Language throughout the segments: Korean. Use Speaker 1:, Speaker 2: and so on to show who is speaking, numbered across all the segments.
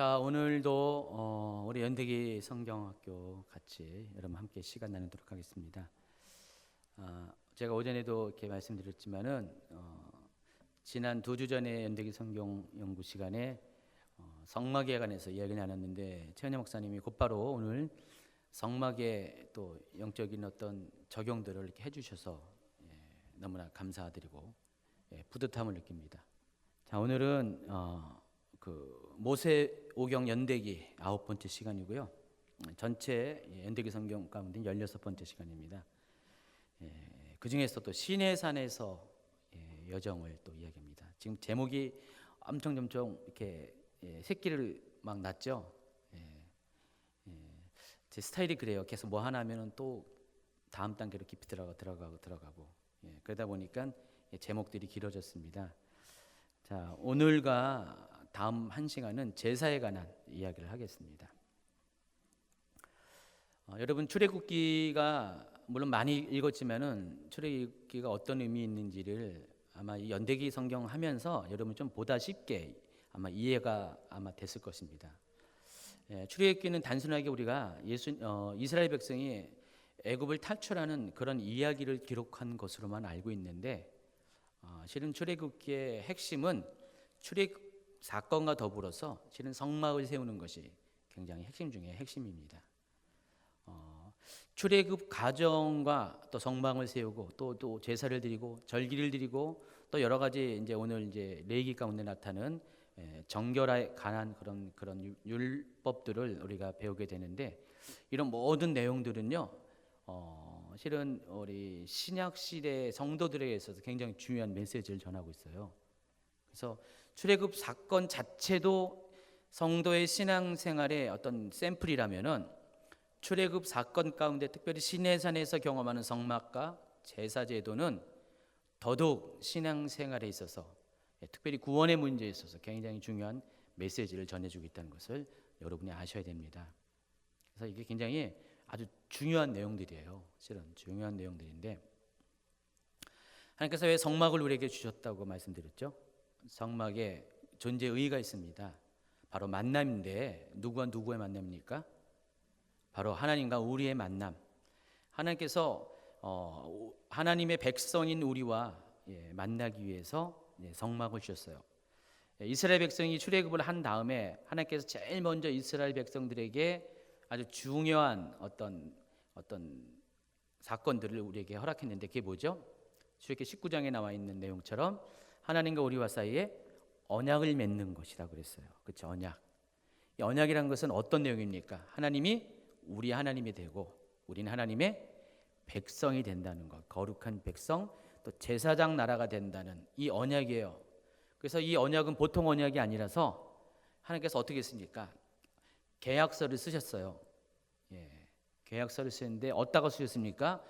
Speaker 1: 자, 오늘도 우리 연대기 성경학교 같이 여러분 함께 시간 나누도록 하겠습니다. 제가 오전에도 이렇게 말씀드렸지만은 지난 2주 전에 연대기 성경 연구 시간에 성막에 관해서 이야기를 나눴는데 최은혜 목사님이 곧바로 오늘 성막의 또 영적인 어떤 적용들을 이렇게 해주셔서 너무나 감사드리고 뿌듯함을 느낍니다. 자, 오늘은 그 모세오경 연대기 9번째 시간이고요. 전체 연대기 성경 가운데 16번째 시간입니다. 그 중에서 또 시내산에서 여정을 또 이야기합니다. 지금 제목이 엄청 이렇게 새끼를 막 났죠. 제 스타일이 그래요. 계속 뭐 하나 하면은 또 다음 단계로 깊이 들어가고 그러다 보니까 제목들이 길어졌습니다. 자, 오늘과 다음 한 시간은 제사에 관한 이야기를 하겠습니다. 여러분 출애굽기가 물론 많이 읽었지만은 출애굽기가 어떤 의미 있는지를 아마 이 연대기 성경 하면서 여러분 좀 보다 쉽게 아마 이해가 아마 됐을 것입니다. 출애굽기는 단순하게 우리가 이스라엘 백성이 애굽을 탈출하는 그런 이야기를 기록한 것으로만 알고 있는데 실은 출애굽기의 핵심은 출애굽 사건과 더불어서 실은 성막을 세우는 것이 굉장히 핵심 중에 핵심입니다. 출애굽 과정과 또 성막을 세우고 또 제사를 드리고 절기를 드리고 또 여러 가지 이제 오늘 이제 레위기 가운데 나타나는 정결에 관한 그런 율법들을 우리가 배우게 되는데 이런 모든 내용들은요 실은 우리 신약 시대 성도들에게 있어서 굉장히 중요한 메시지를 전하고 있어요. 그래서 출애굽 사건 자체도 성도의 신앙생활의 어떤 샘플이라면은 출애굽 사건 가운데 특별히 시내산에서 경험하는 성막과 제사 제도는 더더욱 신앙생활에 있어서 특별히 구원의 문제에 있어서 굉장히 중요한 메시지를 전해주고 있다는 것을 여러분이 아셔야 됩니다. 그래서 이게 굉장히 아주 중요한 내용들이에요. 실은 중요한 내용들인데 하나님께서 왜 성막을 우리에게 주셨다고 말씀드렸죠? 성막에 존재 의의가 있습니다. 바로 만남인데 누구와 누구의 만남입니까? 바로 하나님과 우리의 만남. 하나님께서 하나님의 백성인 우리와 만나기 위해서 성막을 주셨어요. 이스라엘 백성이 출애굽을 한 다음에 하나님께서 제일 먼저 이스라엘 백성들에게 아주 중요한 어떤 사건들을 우리에게 허락했는데 그게 뭐죠? 출애굽기 19장에 나와 있는 내용처럼 하나님과 우리와 사이에 언약을 맺는 것이라고 그랬어요. 그렇죠? 언약. 이 언약이라는 것은 어떤 내용입니까? 하나님이 우리 하나님이 되고 우리는 하나님의 백성이 된다는 것. 거룩한 백성, 또 제사장 나라가 된다는 이 언약이에요. 그래서 이 언약은 보통 언약이 아니라서 하나님께서 어떻게 했습니까? 계약서를 쓰셨어요. 계약서를 쓰는데 어디다가 쓰셨습니까?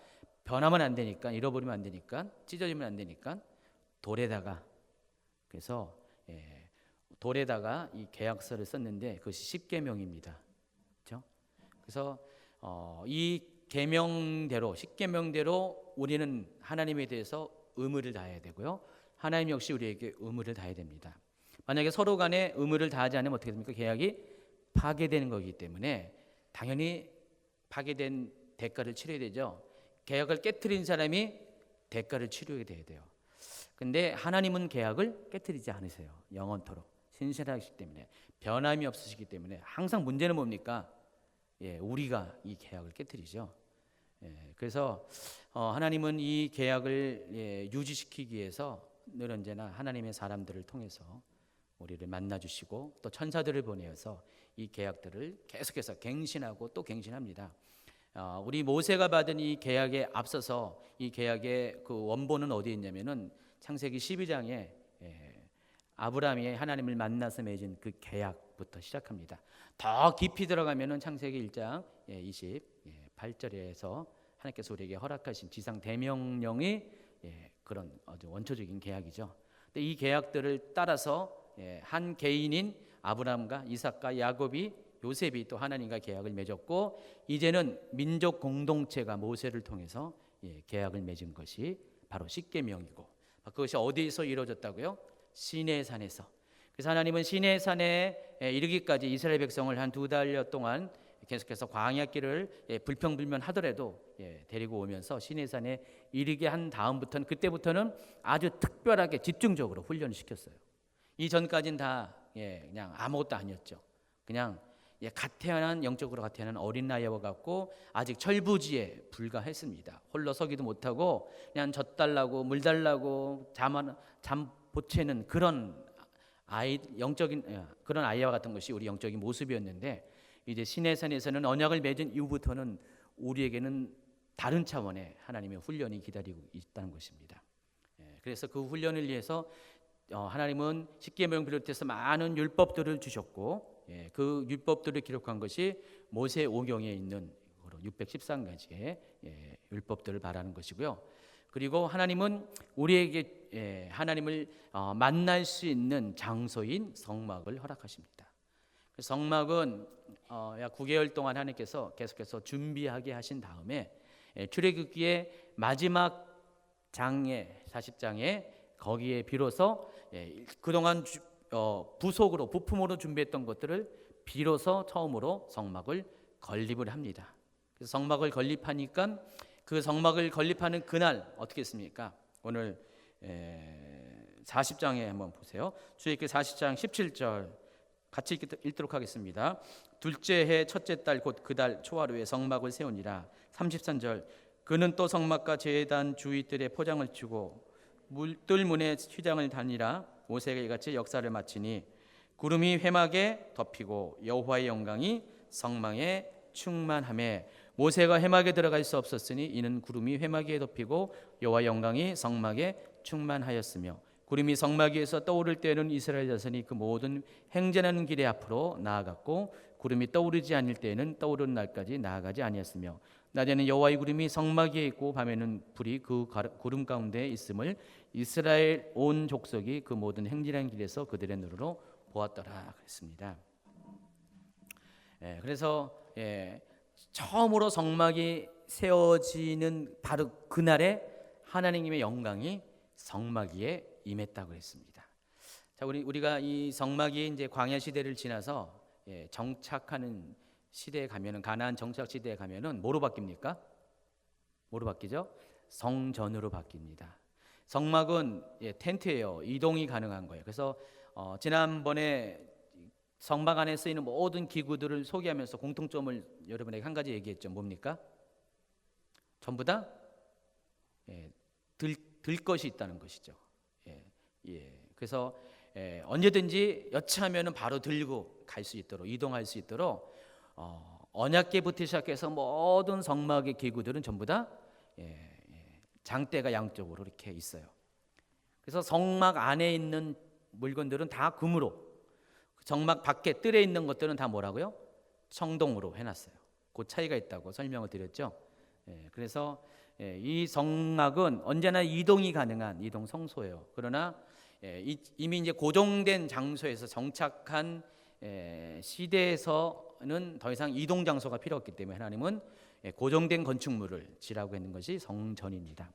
Speaker 1: 변하면 안 되니까, 잃어버리면 안 되니까, 찢어지면 안 되니까 돌에다가. 그래서 돌에다가 이 계약서를 썼는데 그것이 십계명입니다. 그렇죠? 그래서 이 계명대로 십계명대로 우리는 하나님에 대해서 의무를 다해야 되고요. 하나님 역시 우리에게 의무를 다해야 됩니다. 만약에 서로 간에 의무를 다하지 않으면 어떻게 됩니까? 계약이 파괴되는 거기 때문에 당연히 파괴된 대가를 치러야 되죠. 계약을 깨트린 사람이 대가를 치르게 돼야 돼요. 근데 하나님은 계약을 깨트리지 않으세요. 영원토록 신실하시기 때문에 변함이 없으시기 때문에 항상 문제는 뭡니까? 우리가 이 계약을 깨트리죠. 그래서 하나님은 이 계약을 유지시키기 위해서 늘 언제나 하나님의 사람들을 통해서 우리를 만나주시고 또 천사들을 보내어서 이 계약들을 계속해서 갱신하고 또 갱신합니다. 우리 모세가 받은 이 계약에 앞서서 이 계약의 그 원본은 어디에 있냐면은 창세기 12장에 아브라함이 하나님을 만나서 맺은 그 계약부터 시작합니다. 더 깊이 들어가면은 창세기 1장 28절에서 하나님께서 우리에게 허락하신 지상 대명령이 그런 아주 원초적인 계약이죠. 근데 이 계약들을 따라서 한 개인인 아브라함과 이삭과 야곱이 요셉이 또 하나님과 계약을 맺었고 이제는 민족 공동체가 모세를 통해서 계약을 맺은 것이 바로 십계명이고 그것이 어디에서 이루어졌다고요? 시내산에서. 그래서 하나님은 시내산에 이르기까지 이스라엘 백성을 한 2달여 동안 계속해서 광야길을 불평불면하더라도 데리고 오면서 시내산에 이르게 한 다음부터는, 그때부터는 아주 특별하게 집중적으로 훈련을 시켰어요. 이전까지는 다 그냥 아무것도 아니었죠. 그냥 갓 태어난, 영적으로 갓 태어난 어린 나이와 같고 아직 철부지에 불과했습니다. 홀로 서기도 못하고 그냥 젖 달라고 물 달라고 잠 보채는 그런 영적인 그런 아이와 같은 것이 우리 영적인 모습이었는데, 이제 시내산에서는 언약을 맺은 이후부터는 우리에게는 다른 차원의 하나님의 훈련이 기다리고 있다는 것입니다. 그래서 그 훈련을 위해서 하나님은 십계명 비롯해서 많은 율법들을 주셨고, 그 율법들을 기록한 것이 모세 오경에 있는 613가지의 율법들을 말하는 것이고요. 그리고 하나님은 우리에게 하나님을 만날 수 있는 장소인 성막을 허락하십니다. 성막은 약 9개월 동안 하나님께서 계속해서 준비하게 하신 다음에 출애굽기의 마지막 장에 40장에 거기에 비로소 그동안 부속으로 부품으로 준비했던 것들을 비로소 처음으로 성막을 건립을 합니다. 그래서 성막을 건립하니까 그 성막을 건립하는 그날 어떻게 했습니까? 오늘 40장에 한번 보세요. 출애굽기 40장 17절 같이 읽도록 하겠습니다. 둘째 해 첫째 달 곧 그 달 초하루에 성막을 세우니라. 33절 그는 또 성막과 제단 주위들에 포장을 치고 뜰문에 휘장을 다니라. 모세가 이같이 역사를 마치니 구름이 회막에 덮이고 여호와의 영광이 성막에 충만하매 모세가 회막에 들어갈 수 없었으니 이는 구름이 회막에 덮이고 여호와의 영광이 성막에 충만하였으며 구름이 성막 위에서 떠오를 때에는 이스라엘 자손이 그 모든 행진하는 길에 앞으로 나아갔고 구름이 떠오르지 않을 때에는 떠오르는 날까지 나아가지 아니었으며 낮에는 여호와의 구름이 성막 위에 있고 밤에는 불이 그 구름 가운데 있음을 이스라엘 온 족속이 그 모든 행진하는 길에서 그들의 눈으로 보았더라 그랬습니다. 그래서 처음으로 성막이 세워지는 바로 그날에 하나님의 영광이 성막 위에 임했다고 했습니다. 자, 우리가 이 성막이 이제 광야 시대를 지나서 정착하는 시대에 가면은, 가나안 정착 시대에 가면은 뭐로 바뀝니까? 뭐로 바뀌죠? 성전으로 바뀝니다. 성막은 텐트예요. 이동이 가능한 거예요. 그래서 지난번에 성막 안에 쓰이는 모든 기구들을 소개하면서 공통점을 여러분에게 한 가지 얘기했죠. 뭡니까? 전부 다 들 것이 있다는 것이죠. 그래서 언제든지 여차하면은 바로 들고 갈 수 있도록, 이동할 수 있도록 언약궤부터 시작해서 모든 성막의 기구들은 전부 다 장대가 양쪽으로 이렇게 있어요. 그래서 성막 안에 있는 물건들은 다 금으로, 성막 밖에 뜰에 있는 것들은 다 뭐라고요? 청동으로 해놨어요. 그 차이가 있다고 설명을 드렸죠. 그래서 이 성막은 언제나 이동이 가능한 이동 성소예요. 그러나 이미 이제 고정된 장소에서 정착한 시대에서는 더 이상 이동 장소가 필요 없기 때문에 하나님은 고정된 건축물을 지라고 했는 것이 성전입니다.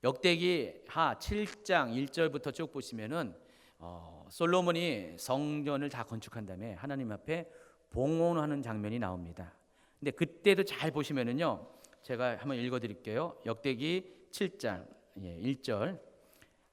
Speaker 1: 역대기 하 7장 1절부터 쭉 보시면은 솔로몬이 성전을 다 건축한 다음에 하나님 앞에 봉헌하는 장면이 나옵니다. 근데 그때도 잘 보시면은요, 제가 한번 읽어드릴게요. 역대기 7장 1절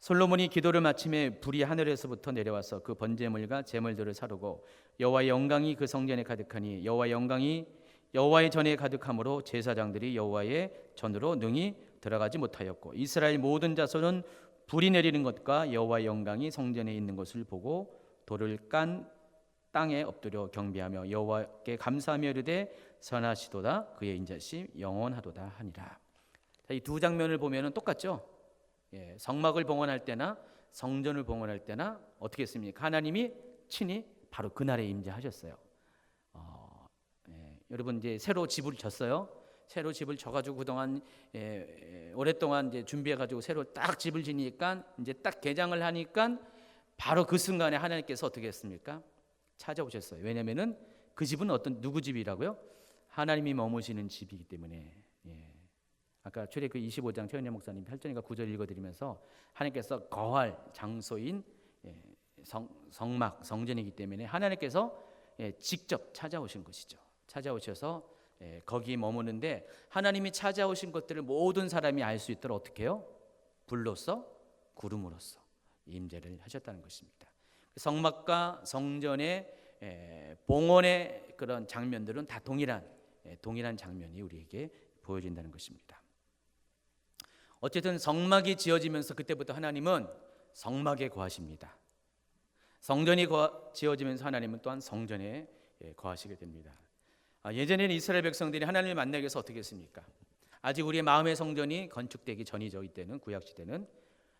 Speaker 1: 솔로몬이 기도를 마침에 불이 하늘에서부터 내려와서 그 번제물과 제물들을 사르고 여호와의 영광이 그 성전에 가득하니 여호와의 영광이 여호와의 전에 가득함으로 제사장들이 여호와의 전으로 능히 들어가지 못하였고 이스라엘 모든 자손은 불이 내리는 것과 여호와의 영광이 성전에 있는 것을 보고 돌을 깐 땅에 엎드려 경배하며 여호와께 감사하며 이르되 선하시도다 그의 인자심 영원하도다 하니라. 이 두 장면을 보면은 똑같죠. 성막을 봉헌할 때나 성전을 봉헌할 때나 어떻게 했습니까? 하나님이 친히 바로 그날에 임재하셨어요. 여러분 이제 새로 집을 졌어요. 새로 집을 져가지고 그동안 오랫동안 이제 준비해가지고 새로 딱 집을 지니까 이제 딱 개장을 하니까 바로 그 순간에 하나님께서 어떻게 했습니까? 찾아오셨어요. 왜냐하면은 그 집은 누구 집이라고요? 하나님이 머무시는 집이기 때문에. 아까 출애굽기 25장 최은혜 목사님 8절과 9절 읽어드리면서 하나님께서 거할 장소인 성막, 성전이기 때문에 하나님께서 직접 찾아오신 것이죠. 찾아오셔서 거기 머무는데 하나님이 찾아오신 것들을 모든 사람이 알 수 있도록 어떻게 해요? 불로써 구름으로써 임재를 하셨다는 것입니다. 성막과 성전의 봉헌의 그런 장면들은 다 동일한 장면이 우리에게 보여진다는 것입니다. 어쨌든 성막이 지어지면서 그때부터 하나님은 성막에 거하십니다. 성전이 지어지면서 하나님은 또한 성전에 거하시게 됩니다. 예전에는 이스라엘 백성들이 하나님을 만나기 위해서 어떻게 했습니까? 아직 우리의 마음의 성전이 건축되기 전이죠. 이때는 구약시대는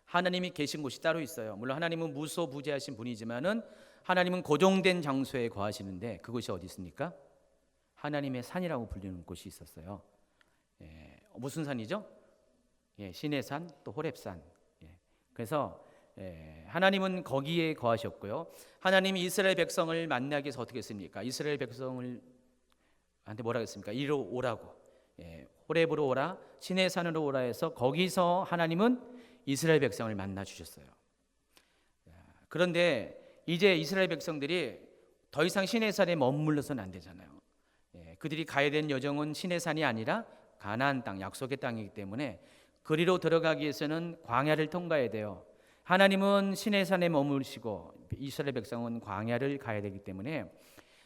Speaker 1: 하나님이 계신 곳이 따로 있어요. 물론 하나님은 무소부재하신 분이지만은 하나님은 고정된 장소에 거하시는데 그곳이 어디 있습니까? 하나님의 산이라고 불리는 곳이 있었어요. 무슨 산이죠? 시내산 또 호렙산. 그래서 하나님은 거기에 거하셨고요. 하나님이 이스라엘 백성을 만나기 위해서 어떻게 했습니까? 이스라엘 백성을 한테 뭐라고 했습니까? 이리로 오라고. 호렙으로 오라, 시내산으로 오라 해서 거기서 하나님은 이스라엘 백성을 만나 주셨어요. 그런데 이제 이스라엘 백성들이 더 이상 시내산에 머물러서는 안 되잖아요. 그들이 가야 되는 여정은 시내산이 아니라 가나안 땅, 약속의 땅이기 때문에 그리로 들어가기 위해서는 광야를 통과해야 돼요. 하나님은 시내산에 머무르시고 이스라엘 백성은 광야를 가야 되기 때문에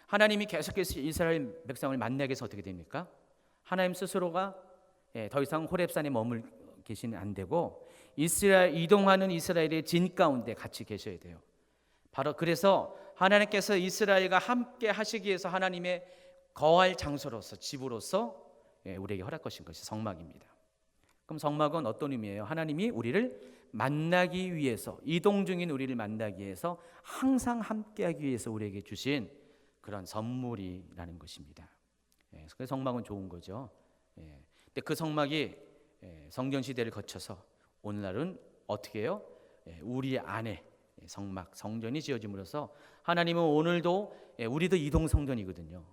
Speaker 1: 하나님이 계속해서 이스라엘 백성을 만나기 위해서 어떻게 됩니까? 하나님 스스로가 더 이상 호렙산에 머물 계시는 안 되고 이동하는 이스라엘의 진 가운데 같이 계셔야 돼요. 바로 그래서 하나님께서 이스라엘과 함께 하시기 위해서 하나님의 거할 장소로서 집으로서 우리에게 허락하신 것이 성막입니다. 그럼 성막은 어떤 의미예요? 하나님이 우리를 만나기 위해서, 이동 중인 우리를 만나기 위해서 항상 함께하기 위해서 우리에게 주신 그런 선물이라는 것입니다. 그래서 성막은 좋은 거죠. 근데 그 성막이 성경 시대를 거쳐서 오늘날은 어떻게 해요? 우리 안에 성막, 성전이 지어짐으로써 하나님은 오늘도 우리도 이동 성전이거든요.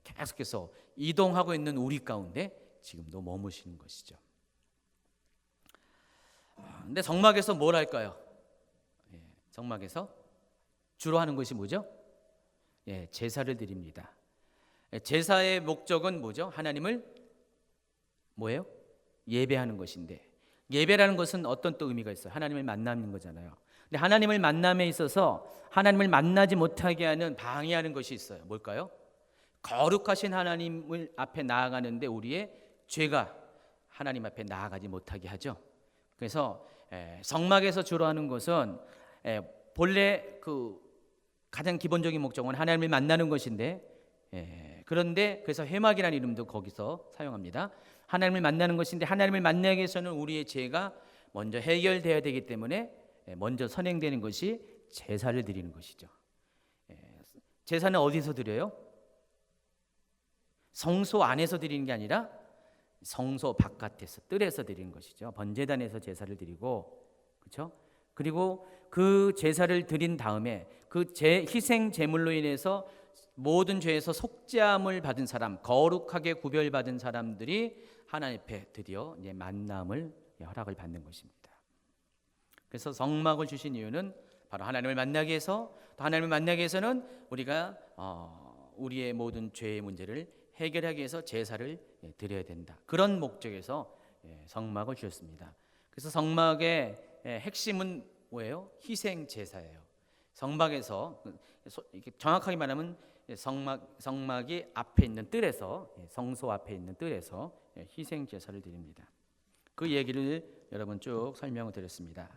Speaker 1: 계속해서 이동하고 있는 우리 가운데 지금도 머무시는 것이죠. 근데 성막에서 뭘 할까요? 성막에서 주로 하는 것이 뭐죠? 제사를 드립니다. 제사의 목적은 뭐죠? 하나님을 뭐예요? 예배하는 것인데 예배라는 것은 어떤 또 의미가 있어요? 하나님을 만나는 거잖아요. 근데 하나님을 만남에 있어서 하나님을 만나지 못하게 하는 방해하는 것이 있어요. 뭘까요? 거룩하신 하나님을 앞에 나아가는데 우리의 죄가 하나님 앞에 나아가지 못하게 하죠. 그래서 성막에서 주로 하는 것은 본래 그 가장 기본적인 목적은 하나님을 만나는 것인데 그런데 그래서 회막이라는 이름도 거기서 사용합니다. 하나님을 만나는 것인데 하나님을 만나기 위해서는 우리의 죄가 먼저 해결돼야 되기 때문에 먼저 선행되는 것이 제사를 드리는 것이죠. 제사는 어디서 드려요? 성소 안에서 드리는 게 아니라 성소 바깥에서 뜰에서 드리는 것이죠. 번제단에서 제사를 드리고 그렇죠? 그리고 그 제사를 드린 다음에 그 희생 제물로 인해서 모든 죄에서 속죄함을 받은 사람, 거룩하게 구별받은 사람들이 하나님 앞에 드디어 이제 만남을 허락을 받는 것입니다. 그래서 성막을 주신 이유는 바로 하나님을 만나기 위해서, 또 하나님을 만나기 위해서는 우리가 우리의 모든 죄의 문제를 해결하기 위해서 제사를 드려야 된다. 그런 목적에서 성막을 주셨습니다. 그래서 성막의 핵심은 뭐예요? 희생 제사예요. 성막에서 정확하게 말하면 성막이 앞에 있는 뜰에서, 성소 앞에 있는 뜰에서 희생 제사를 드립니다. 그 얘기를 여러분 쭉 설명을 드렸습니다.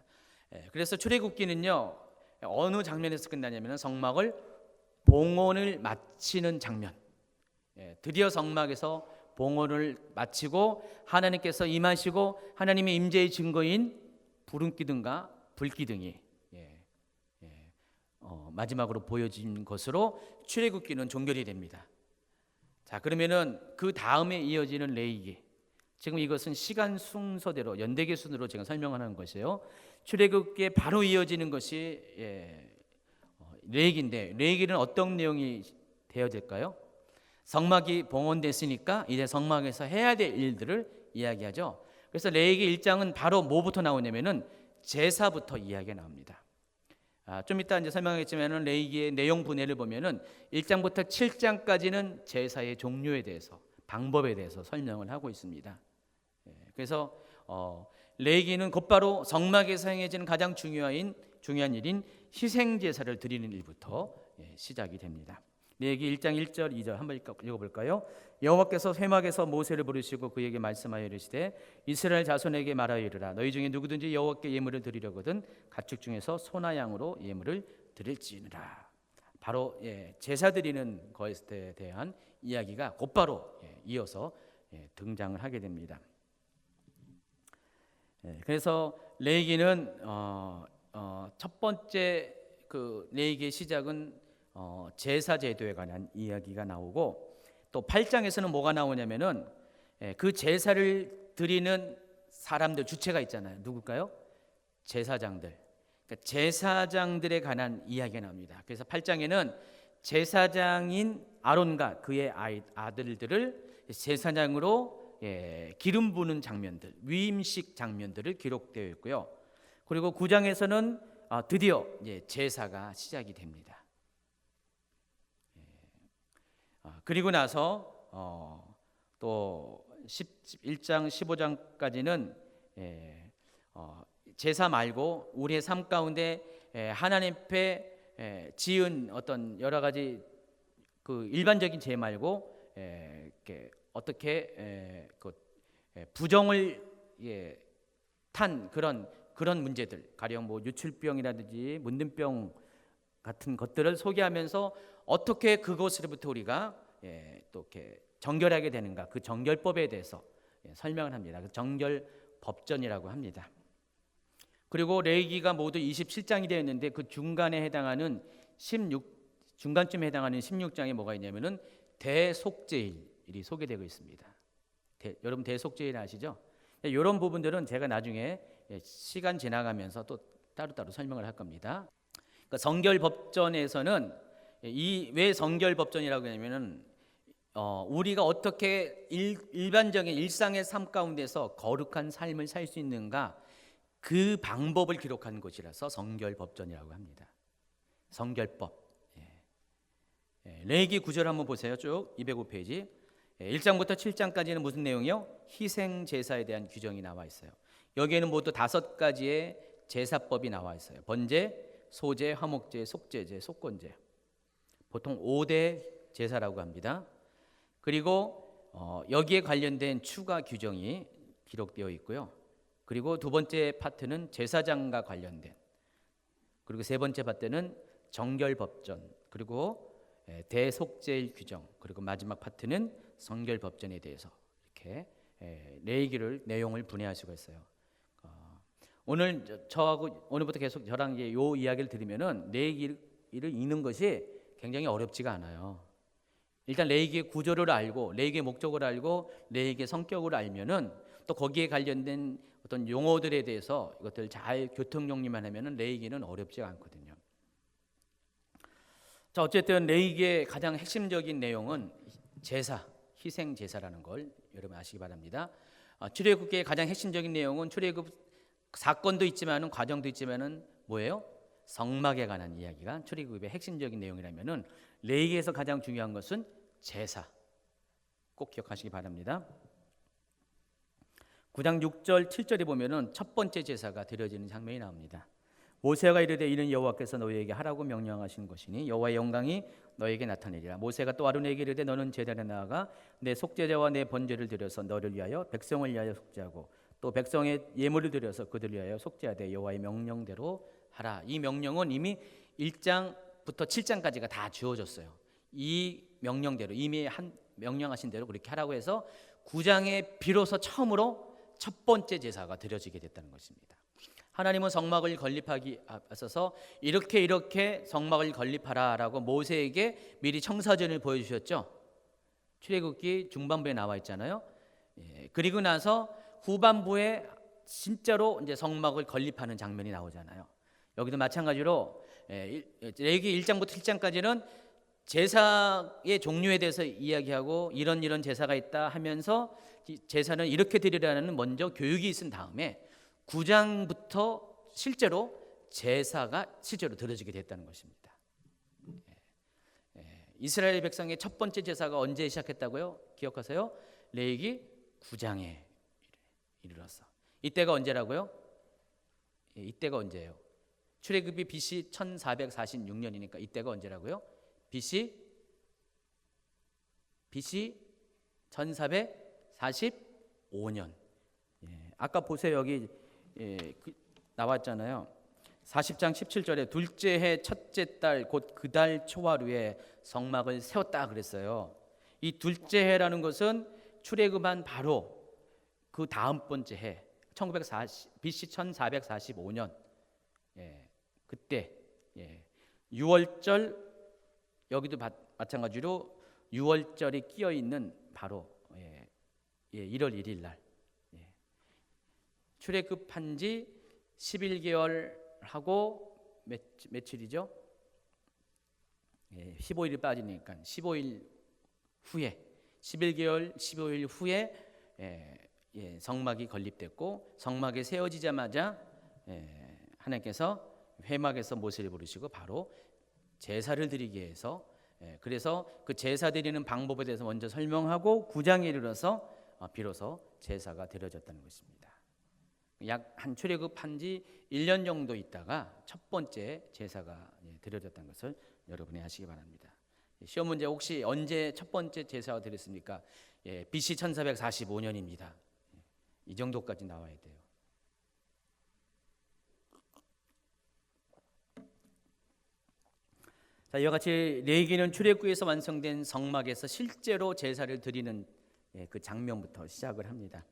Speaker 1: 그래서 출애굽기는요 어느 장면에서 끝나냐면 성막을 봉헌을 마치는 장면. 드디어 성막에서 봉헌을 마치고 하나님께서 임하시고 하나님의 임재의 증거인 부름기둥과 불기둥이 마지막으로 보여진 것으로 출애굽기는 종결이 됩니다. 자, 그러면은 그 다음에 이어지는 레위기. 지금 이것은 시간 순서대로 연대기 순으로 제가 설명하는 것이에요. 출애굽기에 바로 이어지는 것이 레위기인데 레위기는 어떤 내용이 되어야 될까요? 성막이 봉헌됐으니까 이제 성막에서 해야 될 일들을 이야기하죠. 그래서 레위기 1장은 바로 뭐부터 나오냐면은 제사부터 이야기가 나옵니다. 좀 이따 이제 설명하겠지만은 레위기의 내용 분해를 보면은 1장부터 7장까지는 제사의 종류에 대해서, 방법에 대해서 설명을 하고 있습니다. 그래서 레위기는 곧바로 성막에서 행해지는 가장 중요한 일인 희생 제사를 드리는 일부터 시작이 됩니다. 레위기 1장 1절 2절 한번 읽어볼까요? 여호와께서 회막에서 모세를 부르시고 그에게 말씀하여 이르시되 이스라엘 자손에게 말하여 이르라 너희 중에 누구든지 여호와께 예물을 드리려거든 가축 중에서 소나 양으로 예물을 드릴지니라. 바로 제사 드리는 것에 대한 이야기가 곧바로 이어서 등장을 하게 됩니다. 그래서 레위기는 첫 번째 그 레위기의 시작은 제사 제도에 관한 이야기가 나오고, 또 8장에서는 뭐가 나오냐면은 그 제사를 드리는 사람들 주체가 있잖아요. 누굴까요? 제사장들. 그러니까 제사장들에 관한 이야기가 나옵니다. 그래서 8장에는 제사장인 아론과 그의 아들들을 제사장으로 기름 부는 장면들, 위임식 장면들을 기록되어 있고요. 그리고 9장에서는 드디어 제사가 시작이 됩니다. 그리고 나서 또 11장 15장까지는 제사 말고 우리의 삶 가운데 하나님 앞에 지은 어떤 여러 가지 그 일반적인 죄 말고 어떻게 부정을 탄 그런 문제들, 가령 뭐 유출병이라든지 문둥병 같은 것들을 소개하면서 어떻게 그것으로부터 우리가 또 이렇게 정결하게 되는가, 그 정결법에 대해서 설명을 합니다. 그 정결법전이라고 합니다. 그리고 레위기가 모두 27장이 되어 있는데 그 중간에 해당하는 중간쯤에 해당하는 16장에 뭐가 있냐면은 대속죄일이 소개되고 있습니다. 여러분 대속죄일 아시죠? 이런 부분들은 제가 나중에 시간 지나가면서 또 따로따로 설명을 할 겁니다. 그러니까 성결법전에서는 왜 성결법전이라고 하냐면은 우리가 어떻게 일반적인 일상의 삶 가운데서 거룩한 삶을 살 수 있는가, 그 방법을 기록한 곳이라서 성결법전이라고 합니다. 성결법. 레위기 9절 한번 보세요. 쭉 205페이지. 1장부터 7장까지는 무슨 내용이요? 희생 제사에 대한 규정이 나와 있어요. 여기에는 모두 5가지의 제사법이 나와 있어요. 번제, 소제, 화목제, 속죄제, 속건제. 보통 5대 제사라고 합니다. 그리고 여기에 관련된 추가 규정이 기록되어 있고요. 그리고 두 번째 파트는 제사장과 관련된, 그리고 세 번째 파트는 정결법전, 그리고 대속죄일 규정, 그리고 마지막 파트는 성결법전에 대해서 이렇게 레위기를 내용을 분해할 수가 있어요. 오늘 저하고 오늘부터 계속 저랑 요 이야기를 들으면은 레위기를 읽는 것이 굉장히 어렵지가 않아요. 일단 레위기의 구조를 알고, 레위기의 목적을 알고, 레위기의 성격을 알면은 또 거기에 관련된 어떤 용어들에 대해서 이것들 잘 교통 정리만 하면은 레위기는 어렵지가 않거든요. 자, 어쨌든 레위기의 가장 핵심적인 내용은 제사, 희생 제사라는 걸 여러분 아시기 바랍니다. 출애굽기의 가장 핵심적인 내용은 출애굽 사건도 있지만은 과정도 있지만은 뭐예요? 성막에 관한 이야기가 출애굽의 핵심적인 내용이라면은 레위기에서 가장 중요한 것은 제사. 꼭 기억하시기 바랍니다. 9장 6절 7절에 보면은 첫 번째 제사가 드려지는 장면이 나옵니다. 모세가 이르되 이는 여호와께서 너희에게 하라고 명령하신 것이니 여호와의 영광이 너에게 나타내리라. 모세가 또 아론에게 이르되 너는 제단에 나아가 내 속죄제와 내 번제를 드려서 너를 위하여 백성을 위하여 속죄하고 또 백성의 예물을 드려서 그들을 위하여 속죄하되 여호와의 명령대로 하라. 이 명령은 이미 1장부터 7장까지가 다 주어졌어요. 이 명령대로 이미 명령하신 대로 그렇게 하라고 해서 9장에 비로소 처음으로 첫 번째 제사가 드려지게 됐다는 것입니다. 하나님은 성막을 건립하기 앞서서 이렇게 성막을 건립하라라고 모세에게 미리 청사전을 보여주셨죠. 출애굽기 중반부에 나와 있잖아요. 그리고 나서 후반부에 진짜로 이제 성막을 건립하는 장면이 나오잖아요. 여기도 마찬가지로 레위기 1장부터 7장까지는 제사의 종류에 대해서 이야기하고 이런 제사가 있다 하면서 제사는 이렇게 드리라는 먼저 교육이 있은 다음에 9장부터 실제로 제사가 실제로 드려지게 됐다는 것입니다. 이스라엘 백성의 첫 번째 제사가 언제 시작했다고요? 기억하세요? 레위기 9장에 이르렀어. 이때가 언제라고요? 이때가 언제예요? 출애굽이 BC 1446년이니까 이때가 언제라고요? BC 1445년. 아까 보세요. 여기 나왔잖아요. 40장 17절에 둘째 해 첫째 달 곧 그 달 초하루에 성막을 세웠다 그랬어요. 이 둘째 해라는 것은 출애굽한 바로 그 다음 번째 해 BC 1445년 그때 6월절 여기도 마찬가지로 6월절이 끼어 있는 바로 1월 1일 날 출애굽한 지 11개월 하고 며칠이죠? 15일이 빠지니까 15일 후에 11개월 15일 후에 성막이 건립됐고 성막이 세워지자마자 하나님께서 회막에서 모세를 부르시고 바로 제사를 드리기 위해서 그래서 그 제사 드리는 방법에 대해서 먼저 설명하고 9장에 이르러서 비로소 제사가 드려졌다는 것입니다. 약 한 출애굽한 지 1년 정도 있다가 첫 번째 제사가 드려졌다는 것을 여러분이 아시기 바랍니다. 시험 문제 혹시 언제 첫 번째 제사가 드렸습니까? BC 1445년입니다. 이 정도까지 나와야 돼요. 자, 이와 같이 레위기는 출애굽에서 완성된 성막에서 실제로 제사를 드리는 그 장면부터 시작을 합니다.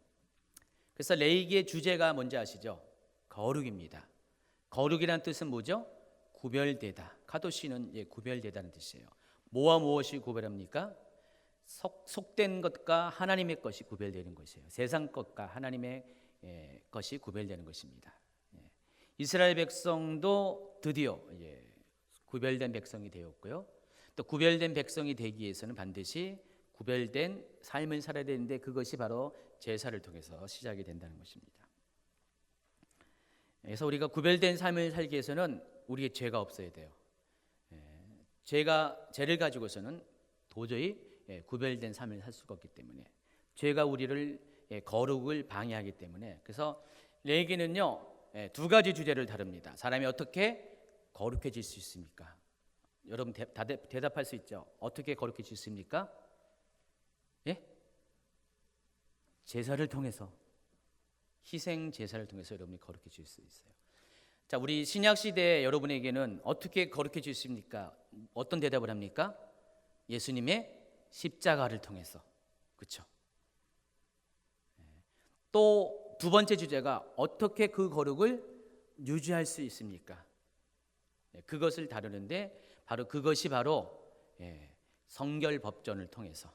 Speaker 1: 그래서 레위기의 주제가 뭔지 아시죠? 거룩입니다. 거룩이란 뜻은 뭐죠? 구별되다. 카도시는 구별되다는 뜻이에요. 뭐와 무엇이 구별합니까? 속된 것과 하나님의 것이 구별되는 것이에요. 세상 것과 하나님의 것이 구별되는 것입니다. 이스라엘 백성도 드디어 구별된 백성이 되었고요. 또 구별된 백성이 되기 위해서는 반드시 구별된 삶을 살아야 되는데 그것이 바로 제사를 통해서 시작이 된다는 것입니다. 그래서 우리가 구별된 삶을 살기 위해서는 우리의 죄가 없어야 돼요. 죄를 가지고서는 도저히 구별된 삶을 살 수가 없기 때문에 죄가 우리를 거룩을 방해하기 때문에 그래서 레위기는요 두 가지 주제를 다룹니다. 사람이 어떻게 거룩해질 수 있습니까? 여러분 대답할 수 있죠? 어떻게 거룩해질 수 있습니까? 제사를 통해서 희생 제사를 통해서 여러분이 거룩해질 수 있어요. 자, 우리 신약 시대 여러분에게는 어떻게 거룩해질 수 있습니까? 어떤 대답을 합니까? 예수님의 십자가를 통해서. 그렇죠? 또 두 번째 주제가 어떻게 그 거룩을 유지할 수 있습니까? 그것을 다루는데 그것이 바로 성결 법전을 통해서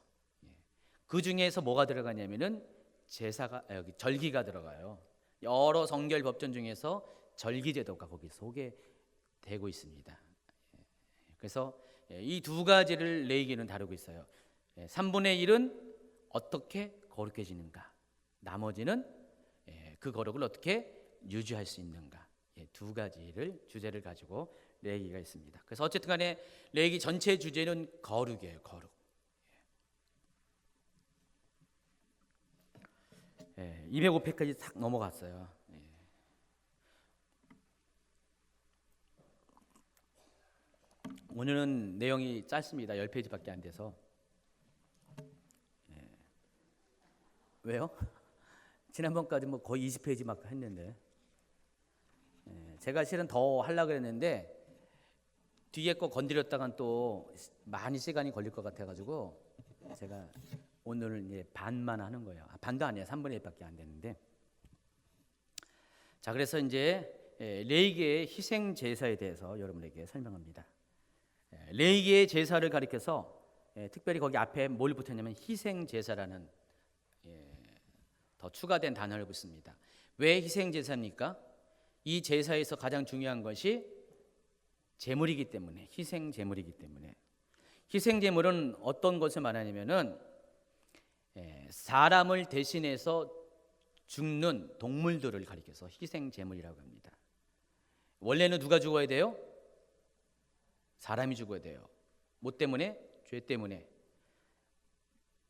Speaker 1: 그 중에서 뭐가 들어가냐면은 제사가 여기 절기가 들어가요. 여러 성결 법전 중에서 절기 제도가 거기 속에 되고 있습니다. 그래서 이 두 가지를 레위기는 다루고 있어요. 3분의 1은 어떻게 거룩해지는가, 나머지는 그 거룩을 어떻게 유지할 수 있는가, 두 가지를 주제를 가지고 레위기가 있습니다. 그래서 어쨌든 간에 레위기 전체 주제는 거룩이에요. 거룩. 205페이지까지 탁 넘어갔어요. 오늘은 내용이 짧습니다. 10페이지밖에 안 돼서. 왜요? 지난번까지 뭐 거의 20페이지 막 했는데 제가 실은 더 하려고 했는데 뒤에 거 건드렸다간 또 많이 시간이 걸릴 것 같아가지고 제가 오늘은 반만 하는 거예요. 반도 아니에요. 3분의 1밖에 안 되는데. 자, 그래서 이제 레위기의 희생 제사에 대해서 여러분에게 설명합니다. 레위기의 제사를 가리켜서 특별히 거기 앞에 뭘 붙였냐면 희생 제사라는 더 추가된 단어를 붙습니다. 왜 희생 제사입니까? 이 제사에서 가장 중요한 것이 제물이기 때문에, 희생 제물이기 때문에. 희생 제물은 어떤 것을 말하냐면은 사람을 대신해서 죽는 동물들을 가리켜서 희생 제물이라고 합니다. 원래는 누가 죽어야 돼요? 사람이 죽어야 돼요. 뭐 때문에? 죄 때문에.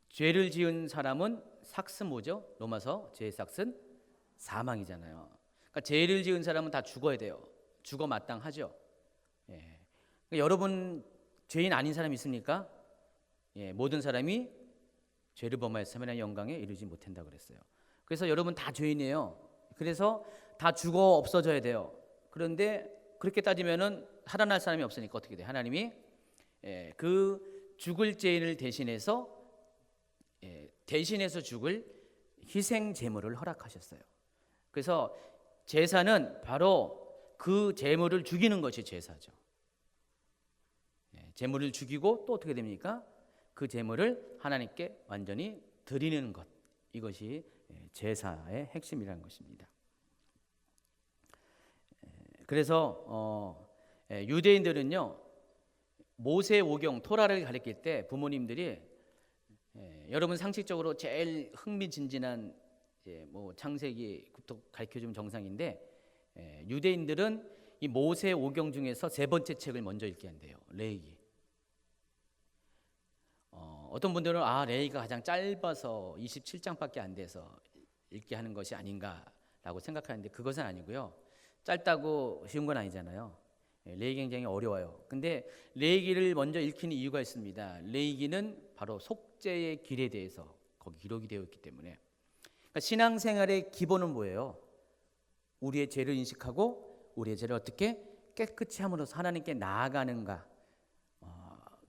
Speaker 1: 죄를 지은 사람은 삭스 뭐죠? 로마서 죄의 삭스는 사망이잖아요. 그러니까 죄를 지은 사람은 다 죽어야 돼요. 죽어 마땅하죠. 예. 그러니까 여러분 죄인 아닌 사람 있습니까? 예, 모든 사람이 죄를 범하여서 하나님의 영광에 이르지 못한다 그랬어요. 그래서 여러분 다 죄인이에요. 그래서 다 죽어 없어져야 돼요. 그런데 그렇게 따지면은 살아날 사람이 없으니까 어떻게 돼요? 하나님이 그 죽을 죄인을 대신해서 죽을 희생 제물을 허락하셨어요. 그래서 제사는 바로 그 제물을 죽이는 것이 제사죠. 제물을 죽이고 또 어떻게 됩니까? 그 제물을 하나님께 완전히 드리는 것, 이것이 제사의 핵심이라는 것입니다. 그래서 유대인들은요, 모세 오경 토라를 가르칠 때 부모님들이 여러분 상식적으로 제일 흥미진진한 뭐 창세기부터 가르쳐주면 정상인데, 유대인들은 이 모세 오경 중에서 세 번째 책을 먼저 읽게 한대요. 레위기. 어떤 분들은 레위기가 가장 짧아서 27장밖에 안 돼서 읽게 하는 것이 아닌가라고 생각하는데, 그것은 아니고요. 짧다고 쉬운 건 아니잖아요. 레위기 굉장히 어려워요. 근데 레위기를 먼저 읽히는 이유가 있습니다. 레위기는 바로 속죄의 길에 대해서 거기 기록이 되어 있기 때문에. 그러니까 신앙생활의 기본은 뭐예요? 우리의 죄를 인식하고 우리의 죄를 어떻게 깨끗이 함으로써 하나님께 나아가는가,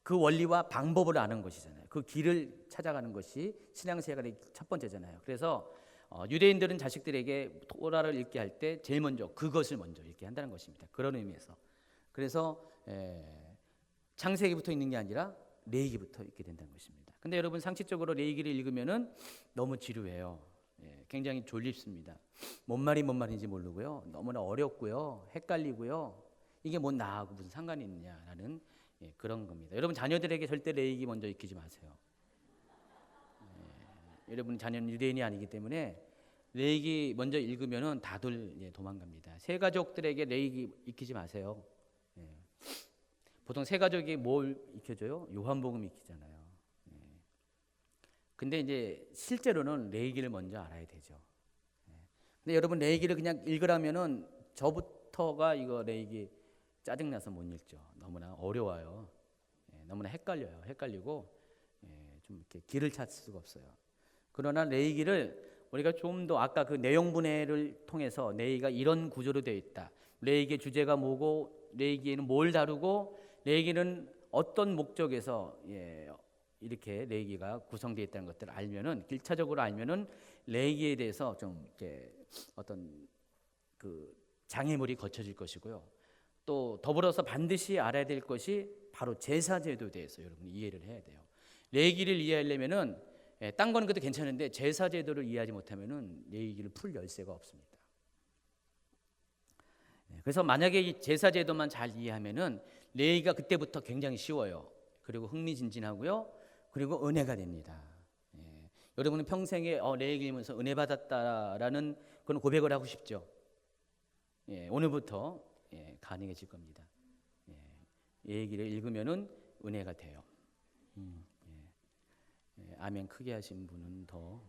Speaker 1: 그 원리와 방법을 아는 것이잖아요. 그 길을 찾아가는 것이 신앙생활의 첫 번째잖아요. 그래서 유대인들은 자식들에게 토라를 읽게 할 때 제일 먼저 그것을 먼저 읽게 한다는 것입니다. 그런 의미에서. 그래서 창세기부터 읽는 게 아니라 레위기부터 읽게 된다는 것입니다. 근데 여러분 상식적으로 레위기를 읽으면은 너무 지루해요. 굉장히 졸립습니다. 뭔 말인지 모르고요. 너무나 어렵고요. 헷갈리고요. 이게 뭐 나하고 무슨 상관이 있느냐라는 그런 겁니다. 여러분 자녀들에게 절대 레위기 먼저 읽히지 마세요. 여러분 자녀는 유대인이 아니기 때문에 레위기 먼저 읽으면은 다들 도망갑니다. 새 가족들에게 레위기 익히지 마세요. 보통 새 가족이 뭘 익혀줘요? 요한복음 익히잖아요. 근데 이제 실제로는 레위기를 먼저 알아야 되죠. 근데 여러분 레위기를 그냥 읽으라면은 저부터가 이거 레위기 짜증나서 못 읽죠. 너무나 어려워요. 너무나 헷갈려요. 헷갈리고 좀 이렇게 길을 찾을 수가 없어요. 그러나 레위기를 우리가 좀 더 아까 그 내용 분해를 통해서 레위기가 이런 구조로 되어 있다. 레위기의 주제가 뭐고, 레위기에는 뭘 다루고, 레위기는 어떤 목적에서 이렇게 레위기가 구성되어 있다는 것들을 알면은, 1차적으로 알면은 레위기에 대해서 좀 이렇게 어떤 그 장애물이 거쳐질 것이고요. 또 더불어서 반드시 알아야 될 것이 바로 제사제도에 대해서 여러분이 이해를 해야 돼요. 레위기를 이해하려면은 딴 거는 그래도 괜찮은데 제사제도를 이해하지 못하면은 레위기를 풀 열쇠가 없습니다. 그래서 만약에 이 제사제도만 잘 이해하면은 레위기가 그때부터 굉장히 쉬워요. 그리고 흥미진진하고요. 그리고 은혜가 됩니다. 여러분은 평생에 레위기 읽으면서 은혜 받았다라는 그런 고백을 하고 싶죠. 오늘부터 가능해질 겁니다. 레위기를 읽으면은 은혜가 돼요. 아멘 크게 하신 분은 더.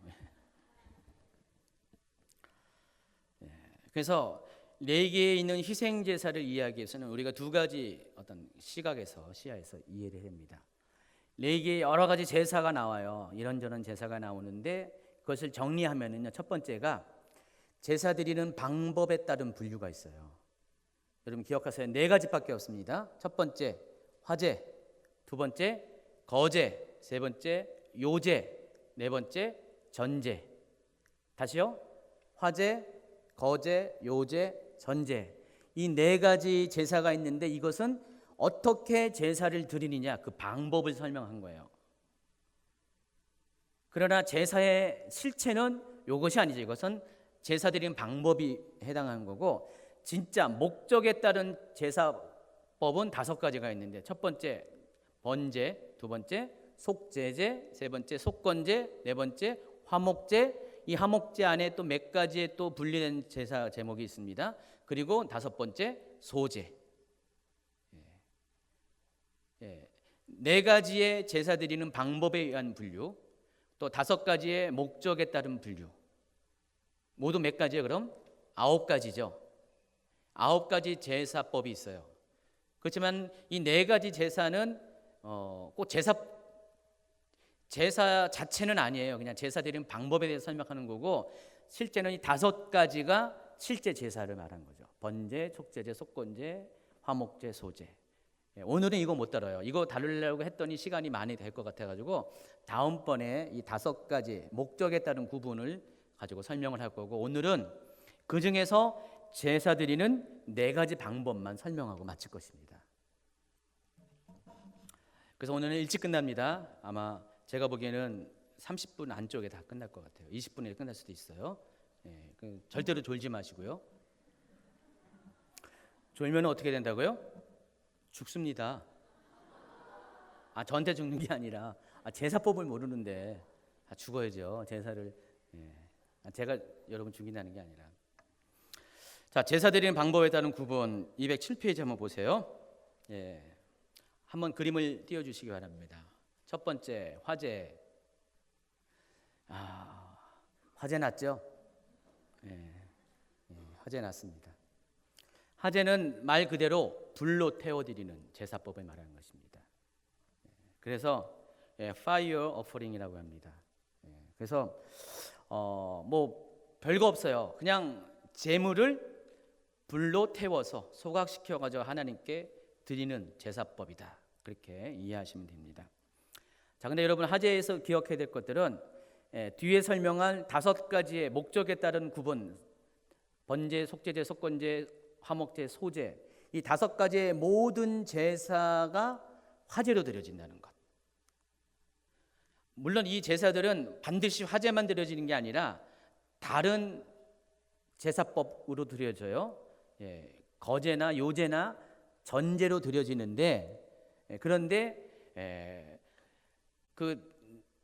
Speaker 1: 그래서 레위기에 있는 희생 제사를 이해하기 위해서는 우리가 두 가지 어떤 시야에서 이해를 합니다. 레위기에 여러 가지 제사가 나와요. 이런저런 제사가 나오는데 그것을 정리하면은요, 첫 번째가 제사 드리는 방법에 따른 분류가 있어요. 여러분 기억하세요. 네 가지밖에 없습니다. 첫 번째 화제, 두 번째 거제, 세 번째 요제, 네 번째 전제. 다시요. 화제, 거제, 요제, 전제. 이 네 가지 제사가 있는데 이것은 어떻게 제사를 드리느냐, 그 방법을 설명한 거예요. 그러나 제사의 실체는 이것이 아니죠. 이것은 제사 드리는 방법이 해당하는 거고, 진짜 목적에 따른 제사법은 5가지가 있는데, 첫 번째 번제, 두 번째 속제제, 세 번째 속건제, 네 번째 화목제. 이 화목제 안에 또 몇 가지의 또 분리된 제사 제목이 있습니다. 그리고 5번째 소제. 네 가지의 제사 드리는 방법에 의한 분류, 또 5가지의 목적에 따른 분류. 모두 몇 가지예요? 그럼 9가지죠. 9가지 제사법이 있어요. 그렇지만 이 4가지 제사는 꼭 제사 자체는 아니에요. 그냥 제사 드리는 방법에 대해서 설명하는 거고, 실제는 이 5가지가 실제 제사를 말한 거죠. 번제, 속제제, 속건제, 화목제, 소제. 오늘은 이거 못 다뤄요. 이거 다루려고 했더니 시간이 많이 될 것 같아가지고 다음번에 이 5가지 목적에 따른 구분을 가지고 설명을 할 거고, 오늘은 그 중에서 제사 드리는 4가지 방법만 설명하고 마칠 것입니다. 그래서 오늘은 일찍 끝납니다. 아마 제가 보기에는 30분 안쪽에 다 끝날 것 같아요. 20분에 끝날 수도 있어요. 절대로 졸지 마시고요. 졸면 어떻게 된다고요? 죽습니다. 저한테 죽는 게 아니라 제사법을 모르는데 죽어야죠. 제사를. 제가 여러분 죽인다는 게 아니라. 자, 제사 드리는 방법에 따른 구분 207페이지 한번 보세요. 한번 그림을 띄워주시기 바랍니다. 첫 번째, 화제. 화제 났죠? 화제 났습니다. 화제는 말 그대로 불로 태워드리는 제사법을 말하는 것입니다. 그래서 fire offering이라고 합니다. 그래서 뭐 별거 없어요. 그냥 제물을 불로 태워서 소각시켜가지고 하나님께 드리는 제사법이다. 그렇게 이해하시면 됩니다. 자, 근데 여러분 화제에서 기억해야 될 것들은 뒤에 설명한 5가지의 목적에 따른 구분, 번제, 속제제, 속건제, 화목제, 소제, 이 5가지의 모든 제사가 화제로 드려진다는 것. 물론 이 제사들은 반드시 화제만 드려지는 게 아니라 다른 제사법으로 드려져요. 거제나 요제나 전제로 드려지는데, 그런데 그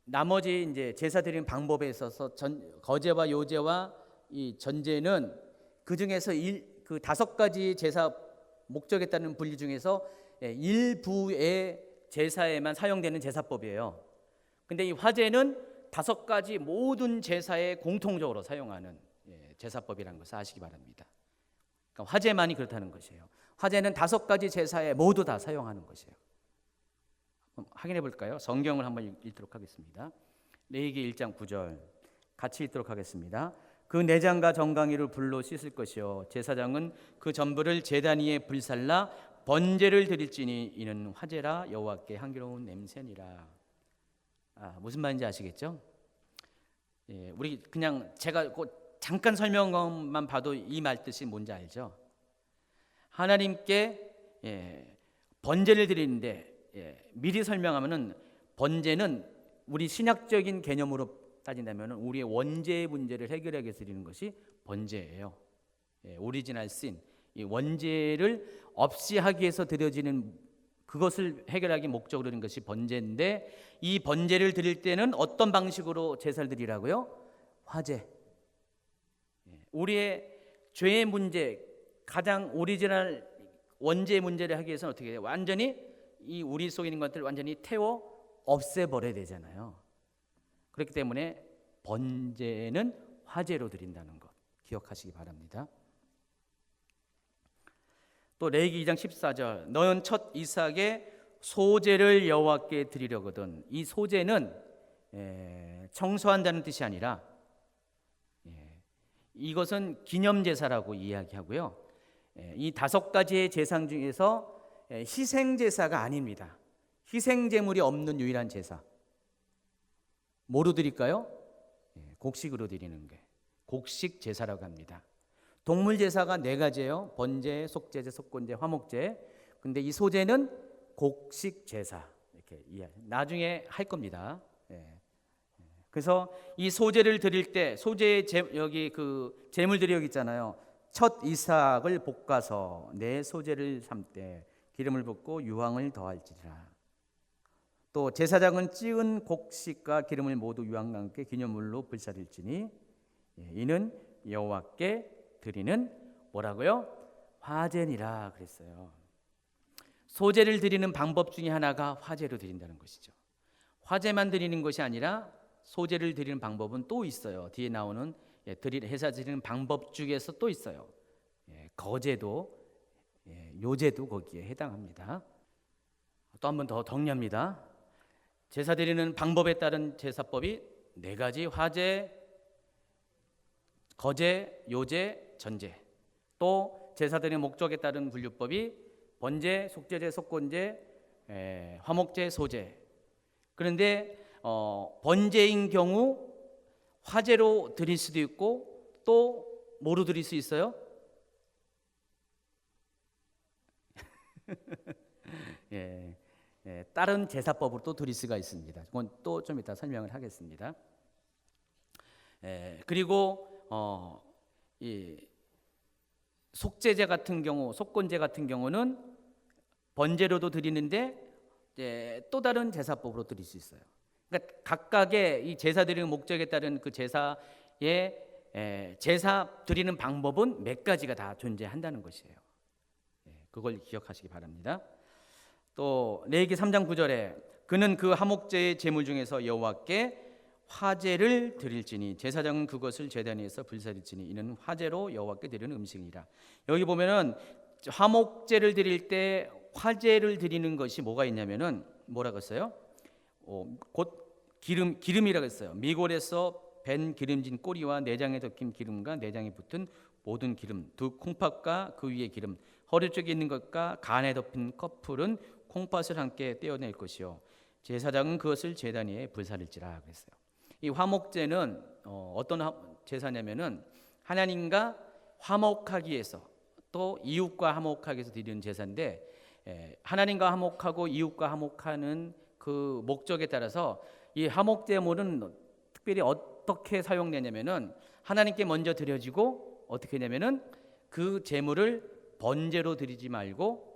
Speaker 1: 나머지 이제 제사 드리는 방법에 있어서 거제와 요제와 이 전제는 그 중에서 그 5가지 제사 목적에 따른 분류 중에서 일부의 제사에만 사용되는 제사법이에요. 근데 이 화제는 5가지 모든 제사에 공통적으로 사용하는 제사법이라는 것을 아시기 바랍니다. 그러니까 화제만이 그렇다는 것이에요. 화제는 5가지 제사에 모두 다 사용하는 것이에요. 확인해 볼까요? 성경을 한번 읽도록 하겠습니다. 레위기 1장 9절 같이 읽도록 하겠습니다. 그 내장과 정강이를 불로 씻을 것이요 제사장은 그 전부를 제단 위에 불살라 번제를 드릴지니 이는 화제라 여호와께 향기로운 냄새니라. 무슨 말인지 아시겠죠? 우리 그냥 제가 잠깐 설명한 것만 봐도 이 말 뜻이 뭔지 알죠? 하나님께 번제를 드리는데 미리 설명하면은 번제는 우리 신약적인 개념으로 따진다면 우리의 원죄의 문제를 해결하기 위해서 드리는 것이 번제예요. 오리지널 신, 이 원죄를 없이 하기 위해서 드려지는 그것을 해결하기 목적으로 드리는 것이 번제인데, 이 번제를 드릴 때는 어떤 방식으로 제사를 드리라고요? 화제. 우리의 죄의 문제, 가장 오리지널 원죄의 문제를 하기 위해서는 어떻게 해요? 완전히 이 우리 속에 있는 것들을 완전히 태워 없애버려야 되잖아요. 그렇기 때문에 번제는 화제로 드린다는 것 기억하시기 바랍니다. 또 레위기 2장 14절 너는 첫 이삭의 소제를 여호와께 드리려거든. 이 소제는 청소한다는 뜻이 아니라 이것은 기념제사라고 이야기하고요. 이 5가지의 제사 중에서 희생제사가 아닙니다. 희생제물이 없는 유일한 제사. 뭐로 드릴까요? 곡식으로 드리는 게 곡식 제사라고 합니다. 동물 제사가 4가지예요. 번제, 속제제, 속건제, 화목제. 근데 이 소제는 곡식 제사. 이렇게 나중에 할 겁니다. 그래서 이 소제를 드릴 때 소제의 여기 그 제물들이 여기 있잖아요. 첫 이삭을 볶아서 내 소제를 삼되 기름을 붓고 유황을 더할지라. 또 제사장은 찌은 곡식과 기름을 모두 유황과 함께 기념물로 불사릴지니 이는 여호와께 드리는 뭐라고요? 화제니라 그랬어요. 소제를 드리는 방법 중에 하나가 화제로 드린다는 것이죠. 화제만 드리는 것이 아니라 소제를 드리는 방법은 또 있어요. 뒤에 나오는 해사 드리는 방법 중에서 또 있어요. 거제도, 요제도 거기에 해당합니다. 또 한 번 더 정리합니다. 제사 드리는 방법에 따른 제사법이 네 가지: 화제, 거제, 요제, 전제. 또 제사 드리는 목적에 따른 분류법이 번제, 속제제, 속건제, 화목제, 소제. 그런데 번제인 경우 화제로 드릴 수도 있고 또 뭐로 드릴 수 있어요? 다른 제사법으로 또 드릴 수가 있습니다. 그건 또 좀 이따 설명을 하겠습니다. 그리고 이 속제제 같은 경우, 속건제 같은 경우는 번제로도 드리는데 또 다른 제사법으로 드릴 수 있어요. 그러니까 각각의 이 제사 드리는 목적에 따른 그 제사의 제사 드리는 방법은 몇 가지가 다 존재한다는 것이에요. 그걸 기억하시기 바랍니다. 또 레위기 3장 9절에 그는 그 화목제의 제물 중에서 여호와께 화제를 드릴지니 제사장은 그것을 제단 위에서 불사릴지니 이는 화제로 여호와께 드리는 음식이라. 여기 보면은 화목제를 드릴 때 화제를 드리는 것이 뭐가 있냐면은 뭐라고 했어요? 곧 기름이라고 했어요. 미골에서 밴 기름진 꼬리와 내장에 덮인 기름과 내장에 붙은 모든 기름, 두 콩팥과 그 위에 기름, 허리 쪽에 있는 것과 간에 덮인 커플은 콩팥을 함께 떼어낼 것이요 제사장은 그것을 제단 위에 불사릴지라 그랬어요. 이 화목제는 어떤 제사냐면은 하나님과 화목하기 위해서 또 이웃과 화목하기 위해서 드리는 제사인데 하나님과 화목하고 이웃과 화목하는 그 목적에 따라서 이 화목제물은 특별히 어떻게 사용되냐면은 하나님께 먼저 드려지고 어떻게 되냐면은 그 제물을 번제로 드리지 말고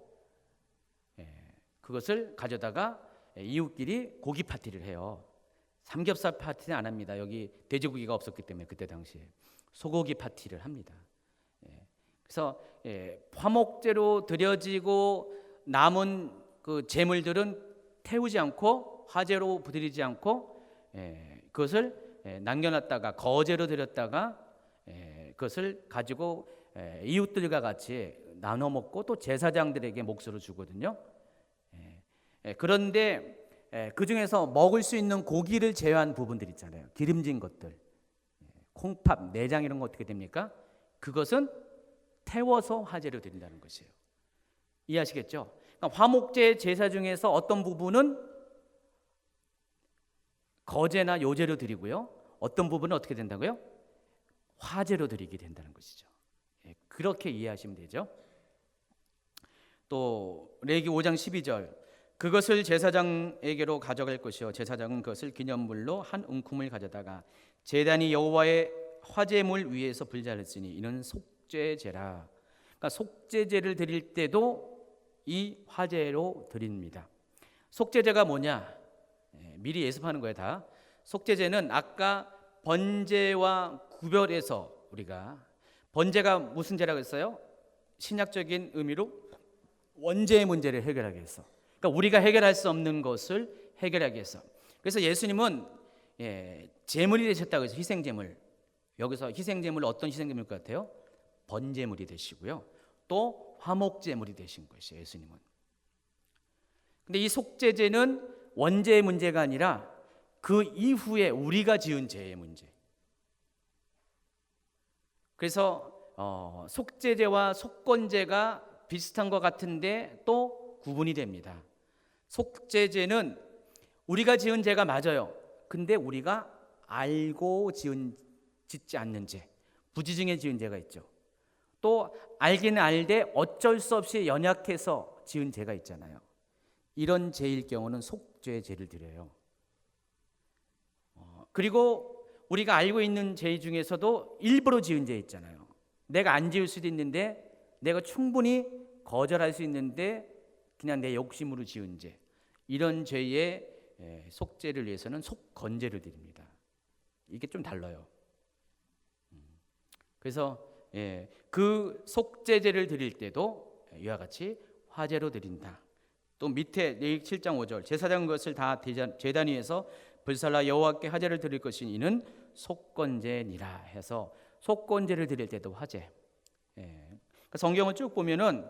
Speaker 1: 그것을 가져다가 이웃끼리 고기 파티를 해요. 삼겹살 파티는 안 합니다. 여기 돼지고기가 없었기 때문에 그때 당시에 소고기 파티를 합니다. 그래서 화목제로 드려지고 남은 그 제물들은 태우지 않고 화제로 드리지 않고 그것을 남겨놨다가 거제로 드렸다가 그것을 가지고 이웃들과 같이 나눠 먹고 또 제사장들에게 몫으로 주거든요. 그런데 그 중에서 먹을 수 있는 고기를 제외한 부분들 있잖아요. 기름진 것들, 콩팥, 내장 이런 거 어떻게 됩니까? 그것은 태워서 화제로 드린다는 것이에요. 이해하시겠죠? 그러니까 화목제 제사 중에서 어떤 부분은 거제나 요제로 드리고요. 어떤 부분은 어떻게 된다고요? 화제로 드리게 된다는 것이죠. 그렇게 이해하시면 되죠. 또 레위기 5장 12절 그것을 제사장에게로 가져갈 것이요 제사장은 그것을 기념물로 한 움큼을 가져다가 제단이 여호와의 화제물 위에서 불자르으니 이는 속죄제라. 그러니까 속죄제를 드릴 때도 이 화제로 드립니다. 속죄제가 뭐냐? 미리 예습하는 거예요 다. 속죄제는 아까 번제와 구별해서 우리가 번제가 무슨 제라고 했어요? 신약적인 의미로 원죄의 문제를 해결하기 위해서. 그러니까 우리가 해결할 수 없는 것을 해결하기 위해서. 그래서 예수님은 제물이 되셨다고 해서 희생제물. 여기서 희생제물 어떤 희생제물 같아요? 번제물이 되시고요. 또 화목제물이 되신 것이에요. 예수님은. 근데 이 속죄제는 원죄의 문제가 아니라 그 이후에 우리가 지은 죄의 문제. 그래서 속죄제와 속건제가 비슷한 것 같은데 또 구분이 됩니다. 속죄제는 우리가 지은 죄가 맞아요. 근데 우리가 알고 짓지 않는 죄, 부지중에 지은 죄가 있죠. 또 알기는 알되 어쩔 수 없이 연약해서 지은 죄가 있잖아요. 이런 죄일 경우는 속죄제를 드려요. 그리고 우리가 알고 있는 죄 중에서도 일부러 지은 죄 있잖아요. 내가 안 지을 수도 있는데 내가 충분히 거절할 수 있는데 그냥 내 욕심으로 지은 죄. 이런 죄의 속죄를 위해서는 속건제를 드립니다. 이게 좀 달라요. 그래서 그 속죄제를 드릴 때도 이와 같이 화제로 드린다. 또 밑에 레위기 7장 5절 제사장 것을 다 제단 위에서 불살라 여호와께 화제를 드릴 것이니 이는 속건제니라 해서 속건제를 드릴 때도 화제. 성경을 쭉 보면은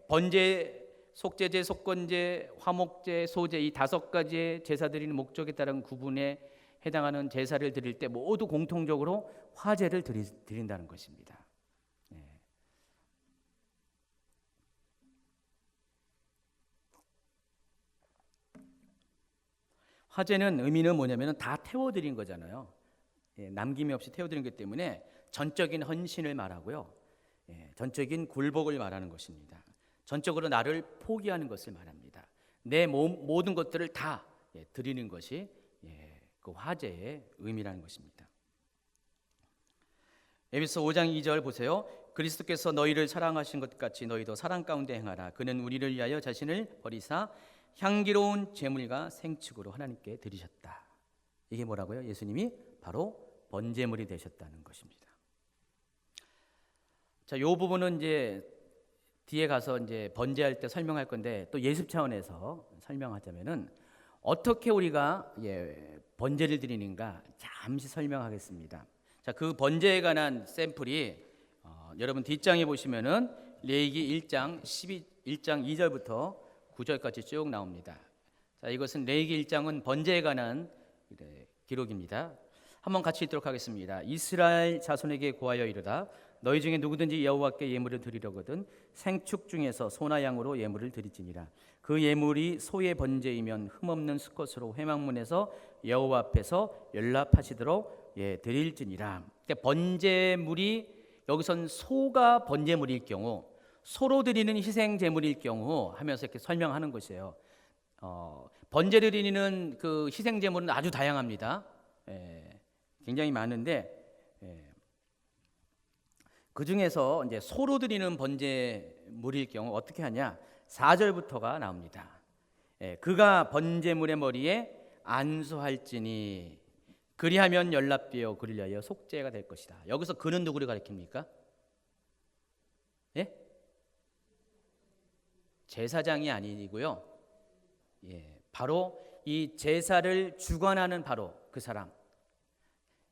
Speaker 1: 번제, 속죄제, 속건제, 화목제, 소제 이 5가지의 제사 드리는 목적에 따른 구분에 해당하는 제사를 드릴 때 모두 공통적으로 화제를 드린다는 것입니다. 화제는 의미는 뭐냐면 다 태워드린 거잖아요. 남김이 없이 태워드린 것 때문에 전적인 헌신을 말하고요. 전적인 굴복을 말하는 것입니다. 전적으로 나를 포기하는 것을 말합니다. 내 모든 것들을 다 드리는 것이 그 화제의 의미라는 것입니다. 에베소 5장 2절 보세요. 그리스도께서 너희를 사랑하신 것 같이 너희도 사랑 가운데 행하라. 그는 우리를 위하여 자신을 버리사 향기로운 제물과 생축으로 하나님께 드리셨다. 이게 뭐라고요? 예수님이 바로 번제물이 되셨다는 것입니다. 자, 요 부분은 이제 뒤에 가서 이제 번제할 때 설명할 건데 또 예습 차원에서 설명하자면은 어떻게 우리가 번제를 드리는가 잠시 설명하겠습니다. 자, 그 번제에 관한 샘플이 여러분 뒷장에 보시면은 레위기 1장 2절부터 9절까지 쭉 나옵니다. 자, 이것은 레위기 1장은 번제에 관한 기록입니다. 한번 같이 읽도록 하겠습니다. 이스라엘 자손에게 고하여 이르다 너희 중에 누구든지 여호와께 예물을 드리려거든 생축 중에서 소나 양으로 예물을 드리지니라. 그 예물이 소의 번제이면 흠없는 수컷으로 회막문에서 여호와 앞에서 연락하시도록 드릴지니라. 그러니까 번제물이 여기선 소가 번제물일 경우 소로 드리는 희생 제물일 경우 하면서 이렇게 설명하는 것이에요. 번제를 드리는 그 희생 제물은 아주 다양합니다. 굉장히 많은데 그 중에서 이제 소로 드리는 번제물일 경우 어떻게 하냐? 4절부터가 나옵니다. 그가 번제물의 머리에 안수할지니 그리하면 연락되어 그를 위하여 속죄가 될 것이다. 여기서 그는 누구를 가리킵니까? 예? 제사장이 아니고요. 바로 이 제사를 주관하는 바로 그 사람.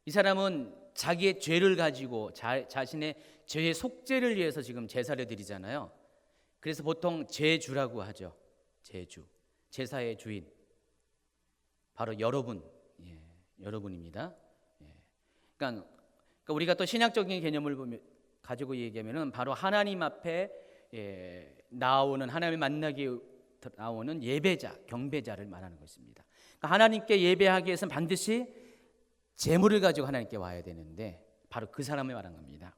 Speaker 1: 이 사람은 자기의 죄를 가지고 자신의 죄의 속죄를 위해서 지금 제사를 드리잖아요. 그래서 보통 제주라고 하죠. 제주, 제사의 주인. 바로 여러분, 여러분입니다. 그러니까 우리가 또 신약적인 개념을 가지고 얘기하면은 바로 하나님 앞에 나오는 하나님을 만나기 나오는 예배자, 경배자를 말하는 것입니다. 그러니까 하나님께 예배하기 위해서는 반드시 제물을 가지고 하나님께 와야 되는데 바로 그 사람을 말한 겁니다.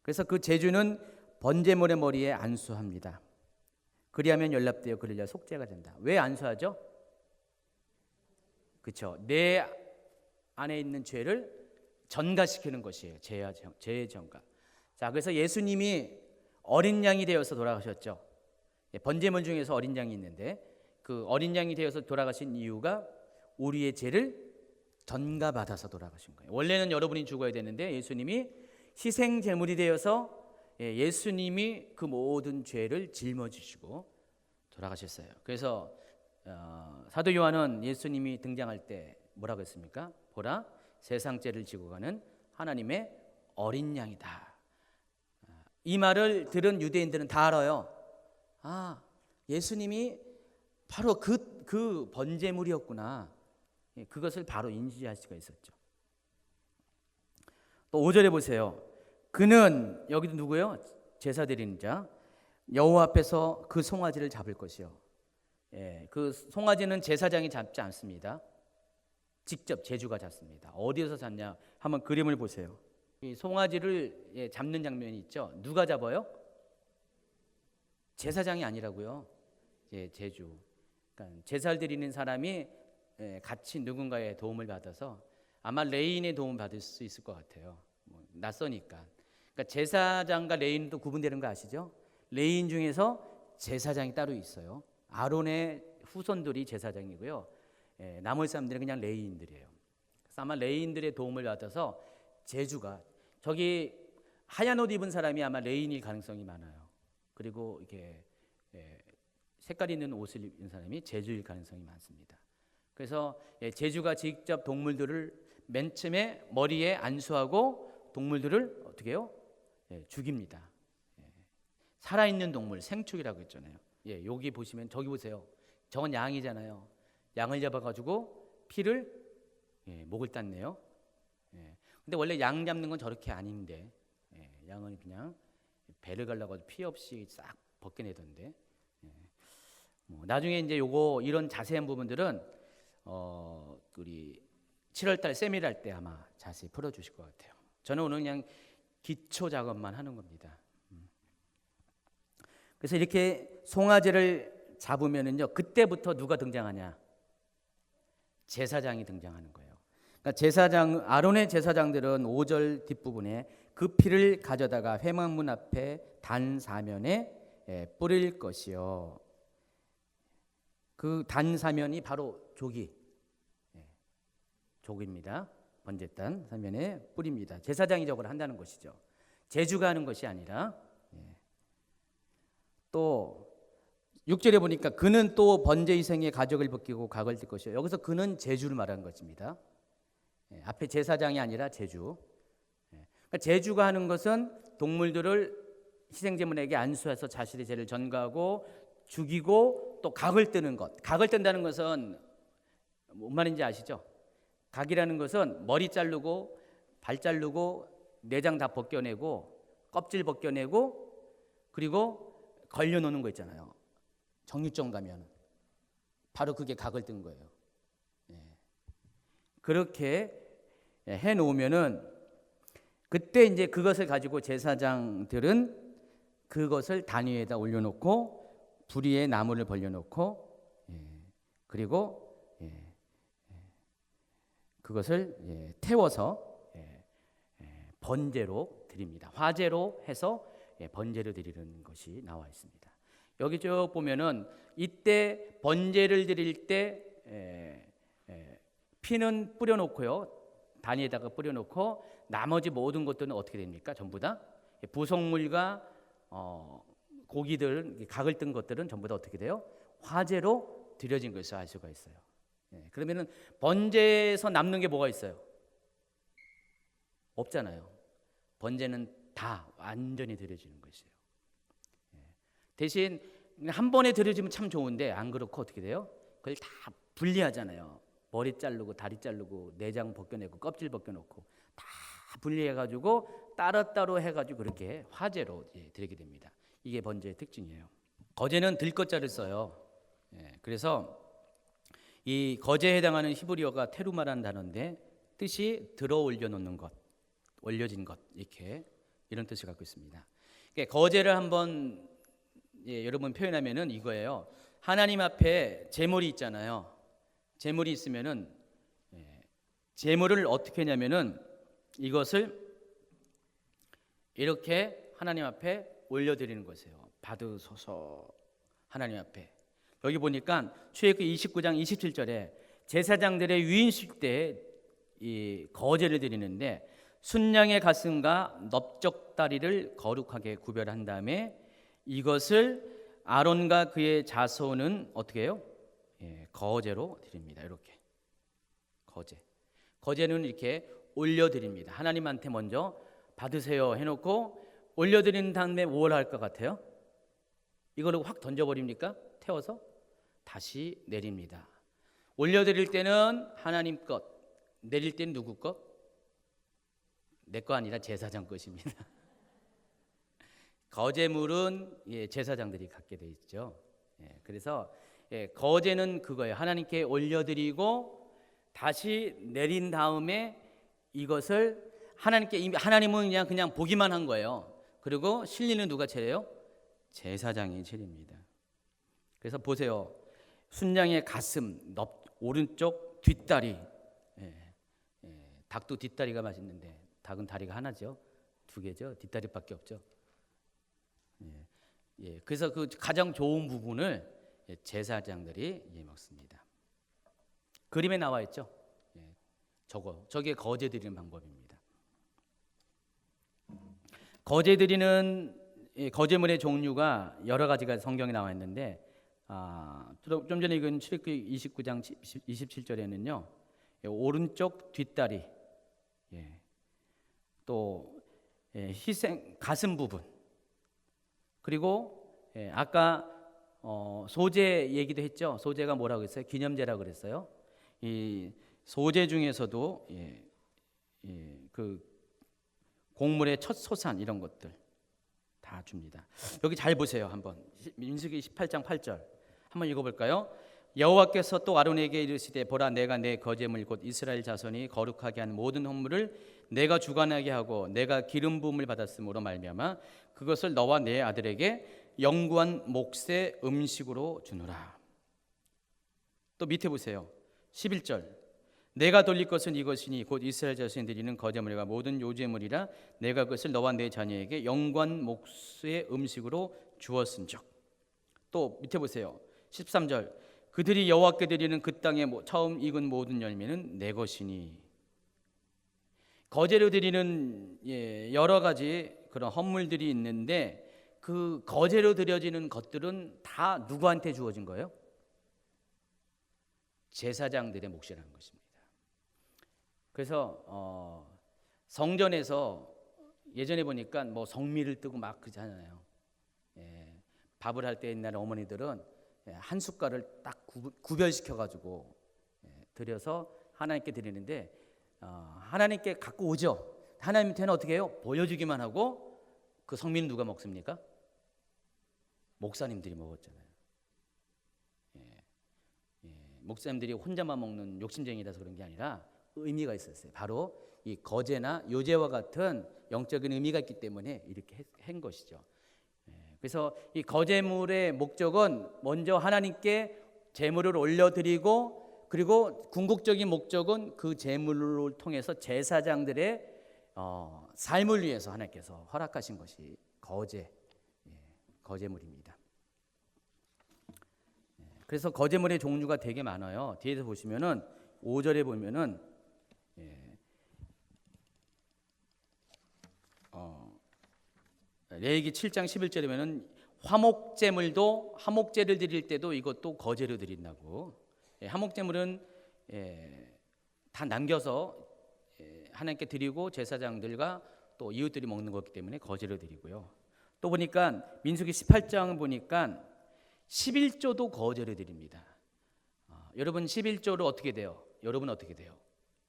Speaker 1: 그래서 그 제주는 번제물의 머리에 안수합니다. 그리하면 연락되어 그를 위하여 속죄가 된다. 왜 안수하죠? 그렇죠. 내 안에 있는 죄를 전가시키는 것이에요. 죄의 전가. 자, 그래서 예수님이 어린 양이 되어서 돌아가셨죠. 번제물 중에서 어린 양이 있는데 그 어린 양이 되어서 돌아가신 이유가 우리의 죄를 전가받아서 돌아가신 거예요. 원래는 여러분이 죽어야 되는데 예수님이 희생 제물이 되어서 예수님이 그 모든 죄를 짊어지시고 돌아가셨어요. 그래서 사도 요한은 예수님이 등장할 때 뭐라고 했습니까? 보라, 세상 죄를 지고 가는 하나님의 어린 양이다. 이 말을 들은 유대인들은 다 알아요. 아, 예수님이 바로 그 번제물이었구나. 그것을 바로 인지할 수가 있었죠. 또 5절에 보세요. 그는 여기도 누구요? 제사 드리는 자 여호와 앞에서 그 송아지를 잡을 것이요. 그 송아지는 제사장이 잡지 않습니다. 직접 제주가 잡습니다. 어디에서 잡냐? 한번 그림을 보세요. 이 송아지를 잡는 장면이 있죠. 누가 잡아요? 제사장이 아니라고요. 제주. 그러니까 제사를 드리는 사람이 같이 누군가의 도움을 받아서 아마 레인의 도움을 받을 수 있을 것 같아요. 낯서니까. 그러니까 제사장과 레인도 구분되는 거 아시죠? 레인 중에서 제사장이 따로 있어요. 아론의 후손들이 제사장이고요. 나머지 사람들은 그냥 레인들이에요. 그래서 아마 레인들의 도움을 받아서 제주가 저기 하얀 옷 입은 사람이 아마 레인일 가능성이 많아요. 그리고 이게 색깔 있는 옷을 입은 사람이 제주일 가능성이 많습니다. 그래서 제주가 직접 동물들을 맨 처음에 머리에 안수하고 동물들을 어떻게 해요? 죽입니다. 살아있는 동물, 생축이라고 했잖아요. 여기 보시면 저기 보세요. 저건 양이잖아요. 양을 잡아가지고 피를 목을 땄네요. 근데 원래 양 잡는 건 저렇게 아닌데 양은 그냥 배를 갈라가지고 피 없이 싹 벗겨내던데. 나중에 이제 요거 이런 자세한 부분들은 우리 7월달 세미나 할 때 아마 자세히 풀어주실 것 같아요. 저는 오늘 그냥 기초 작업만 하는 겁니다. 그래서 이렇게 송아지를 잡으면은요, 그때부터 누가 등장하냐? 제사장이 등장하는 거예요. 그러니까 제사장, 아론의 제사장들은 5절 뒷부분에 그 피를 가져다가 회막문 앞에 단 사면에 뿌릴 것이요. 그 단 사면이 바로 족입니다. 번제단 사면에 뿌립니다. 제사장이 저걸 한다는 것이죠. 제주가 하는 것이 아니라. 또 6절에 보니까 그는 또 번제 희생의 가죽을 벗기고 각을 뜰 것이요. 여기서 그는 제주를 말하는 것입니다. 앞에 제사장이 아니라 제주. 그러니까 제주가 하는 것은 동물들을 희생제물에게 안수해서 자신의 죄를 전가하고 죽이고 또 각을 뜨는 것. 각을 뜬다는 것은 뭔 말인지 아시죠? 각이라는 것은 머리 자르고 발 자르고 내장 다 벗겨내고 껍질 벗겨내고 그리고 걸려놓는 거 있잖아요. 정육점 가면 바로 그게 각을 뜬 거예요. 그렇게 해놓으면은 그때 이제 그것을 가지고 제사장들은 그것을 단 위에다 올려놓고 불 위에 나무를 벌려놓고 그리고 그것을 태워서 번제로 드립니다. 화제로 해서 번제를 드리는 것이 나와 있습니다. 여기 쭉 보면은 이때 번제를 드릴 때 피는 뿌려놓고요. 단위에다가 뿌려놓고 나머지 모든 것들은 어떻게 됩니까? 전부 다 부속물과 고기들, 각을 뜬 것들은 전부 다 어떻게 돼요? 화제로 드려진 것을 알 수가 있어요. 그러면은 번제에서 남는 게 뭐가 있어요? 없잖아요. 번제는 다 완전히 드려지는 것이에요. 대신 한 번에 드려지면 참 좋은데 안 그렇고 어떻게 돼요? 그걸 다 분리하잖아요. 머리 자르고 다리 자르고 내장 벗겨내고 껍질 벗겨놓고 다 분리해가지고 따로따로 해가지고 그렇게 화제로 드리게 됩니다. 이게 번제의 특징이에요. 거제는 들것자를 써요. 그래서 이 거제에 해당하는 히브리어가 테루마라는 단어인데 뜻이 들어 올려놓는 것, 올려진 것 이렇게 이런 뜻을 갖고 있습니다. 그러니까 거제를 한번 여러분 표현하면은 이거예요. 하나님 앞에 제물이 있잖아요. 제물이 있으면은 제물을 어떻게 하냐면은 이것을 이렇게 하나님 앞에 올려드리는 것이에요. 받으소서 하나님 앞에. 여기 보니까 출애굽기 29장 27절에 제사장들의 유인식 때 이 거제를 드리는데 순양의 가슴과 넓적다리를 거룩하게 구별한 다음에 이것을 아론과 그의 자손은 어떻게 해요? 거제로 드립니다. 이렇게 거제는 이렇게 올려드립니다. 하나님한테 먼저 받으세요 해놓고 올려드리는 다음에 뭘 할 것 같아요? 이거를 확 던져버립니까? 태워서 다시 내립니다. 올려드릴 때는 하나님 것, 내릴 때는 누구 것? 내 거 아니라 제사장 것입니다. 거제물은 제사장들이 갖게 돼 있죠. 그래서 거제는 그거예요. 하나님께 올려드리고 다시 내린 다음에 이것을 하나님께 하나님은 그냥 보기만 한 거예요. 그리고 실리는 누가 차려요? 제사장이 차립니다. 그래서 보세요. 순양의 가슴, 오른쪽 뒷다리. 닭도 뒷다리가 맛있는데 닭은 다리가 하나죠. 두 개죠. 뒷다리밖에 없죠. 그래서 그 가장 좋은 부분을 제사장들이 먹습니다. 그림에 나와 있죠. 저게 거제 드리는 방법입니다. 거제 드리는 거제물의 종류가 여러 가지가 성경에 나와 있는데 좀 전에 읽은 출애굽기 29장 27절에는요. 오른쪽 뒷다리, 또 희생 가슴 부분, 그리고 아까 소제 얘기도 했죠. 소제가 뭐라고 했어요? 기념제라고 그랬어요. 이 소제 중에서도 그 곡물의 첫 소산 이런 것들 다 줍니다. 여기 잘 보세요. 한번 민수기 18장 8절 한번 읽어볼까요? 여호와께서 또 아론에게 이르시되 보라 내가 내 거제물 곧 이스라엘 자손이 거룩하게 한 모든 헌물을 내가 주관하게 하고 내가 기름 부음을 받았으므로 말미암아 그것을 너와 내 아들에게 영구한 몫의 음식으로 주노라. 또 밑에 보세요. 11절 내가 돌릴 것은 이것이니 곧 이스라엘 자손이 드리는 거제물과 모든 요제물이라 내가 그것을 너와 내 자녀에게 영구한 몫의 음식으로 주었은즉. 또 밑에 보세요. 13절 그들이 여호와께 드리는 그 땅에 처음 익은 모든 열매는 내 것이니. 거제로 드리는 여러 가지 그런 헌물들이 있는데 그 거제로 드려지는 것들은 다 누구한테 주어진 거예요? 제사장들의 몫이라는 것입니다. 그래서 성전에서 예전에 보니까 뭐 성미를 뜨고 막 그러잖아요. 밥을 할 때 옛날 어머니들은 한 숟갈을 딱 구별시켜 가지고 드려서 하나님께 드리는데 하나님께 갖고 오죠. 하나님한테는 어떻게 해요? 보여주기만 하고 그 성미는 누가 먹습니까? 목사님들이 먹었잖아요. 목사님들이 혼자만 먹는 욕심쟁이라서 그런 게 아니라 의미가 있었어요. 바로 이 거제나 요제와 같은 영적인 의미가 있기 때문에 이렇게 한 것이죠. 그래서 이 거제물의 목적은 먼저 하나님께 제물을 올려드리고 그리고 궁극적인 목적은 그 제물을 통해서 제사장들의 삶을 위해서 하나님께서 허락하신 것이 거제물입니다. 그래서 거제물의 종류가 되게 많아요. 뒤에서 보시면은 5절에 보면은 레위기 7장 11절에 보면은 화목제물도 화목제를 드릴 때도 이것도 거제로 드린다고. 화목제물은 다 남겨서 하나님께 드리고 제사장들과 또 이웃들이 먹는 거기 때문에 거제로 드리고요. 또 보니까 민수기 18장 보니까 11조도 거제로 드립니다. 여러분 11조로 어떻게 돼요? 여러분 어떻게 돼요?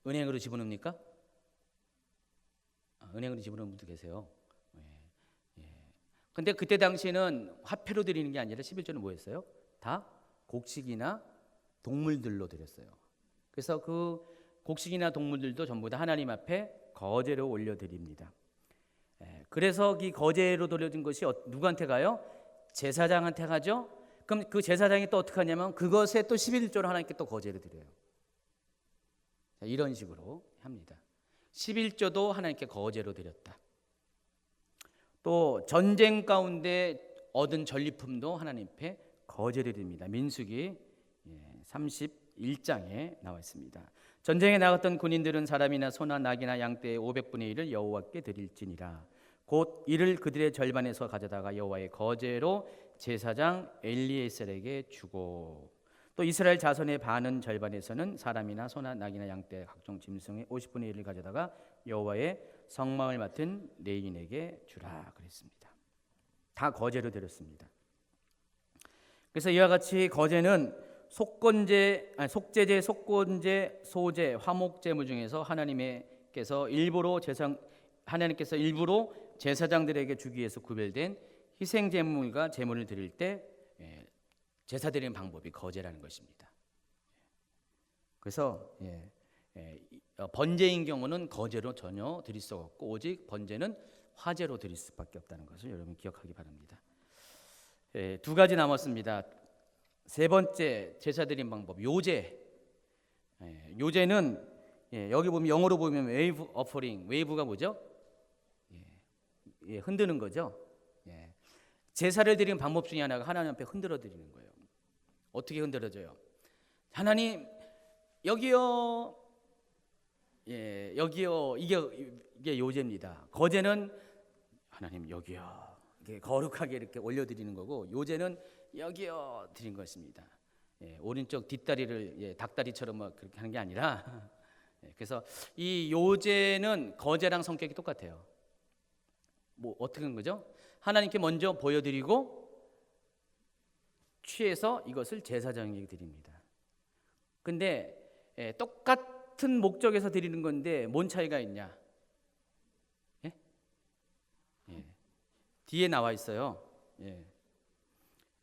Speaker 1: 은행으로 집어넣습니까? 은행으로 집어넣는 분도 계세요. 근데 그때 당시에는 화폐로 드리는 게 아니라 11조는 뭐였어요? 다 곡식이나 동물들로 드렸어요. 그래서 그 곡식이나 동물들도 전부 다 하나님 앞에 거제로 올려드립니다. 그래서 이 거제로 돌려준 것이 누구한테 가요? 제사장한테 가죠. 그럼 그 제사장이 또 어떻게 하냐면 그것에 또 11조를 하나님께 또 거제로 드려요. 이런 식으로 합니다. 11조도 하나님께 거제로 드렸다. 또 전쟁 가운데 얻은 전리품도 하나님 앞에 거제로 드립니다. 민수기 31장에 나와 있습니다. 전쟁에 나갔던 군인들은 사람이나 소나 낙이나 양떼의 500분의 1을 여호와께 드릴지니라. 곧 이를 그들의 절반에서 가져다가 여호와의 거제로 제사장 엘리에셀에게 주고 또 이스라엘 자손의 반은 절반에서는 사람이나 소나 낙이나 양떼 각종 짐승의 50분의 1을 가져다가 여호와의 성막을 맡은 레위인에게 주라 그랬습니다. 다 거제로 드렸습니다. 그래서 이와 같이 거제는 속죄제, 속건제, 소제, 화목제물 중에서 하나님께서 일부러 제사장들에게 주기 위해서 구별된 희생제물과 제물을 드릴 때 제사 드리는 방법이 거제라는 것입니다. 그래서 번제인 경우는 거제로 전혀 드릴 수 없고 오직 번제는 화제로 드릴 수밖에 없다는 것을 여러분 기억하기 바랍니다. 두 가지 남았습니다. 세 번째 제사 드리는 방법 요제. 요제는 여기 보면 영어로 보면 웨이브 어퍼링. 웨이브가 뭐죠? 흔드는 거죠. 제사를 드리는 방법 중에 하나가 하나님 앞에 흔들어 드리는 거예요. 어떻게 흔들어져요? 하나님 여기요. 여기요. 이게 요제입니다. 거제는 하나님 여기요. 이렇게 거룩하게 이렇게 올려드리는 거고, 요제는 여기요 드린 것입니다. 오른쪽 뒷다리를 닭다리처럼 막 그렇게 하는 게 아니라 그래서 이 요제는 거제랑 성격이 똑같아요. 뭐 어떻게 하는 거죠? 하나님께 먼저 보여드리고 취해서 이것을 제사장에게 드립니다. 근데 똑같은 목적에서 드리는 건데 뭔 차이가 있냐? 뒤에 나와 있어요.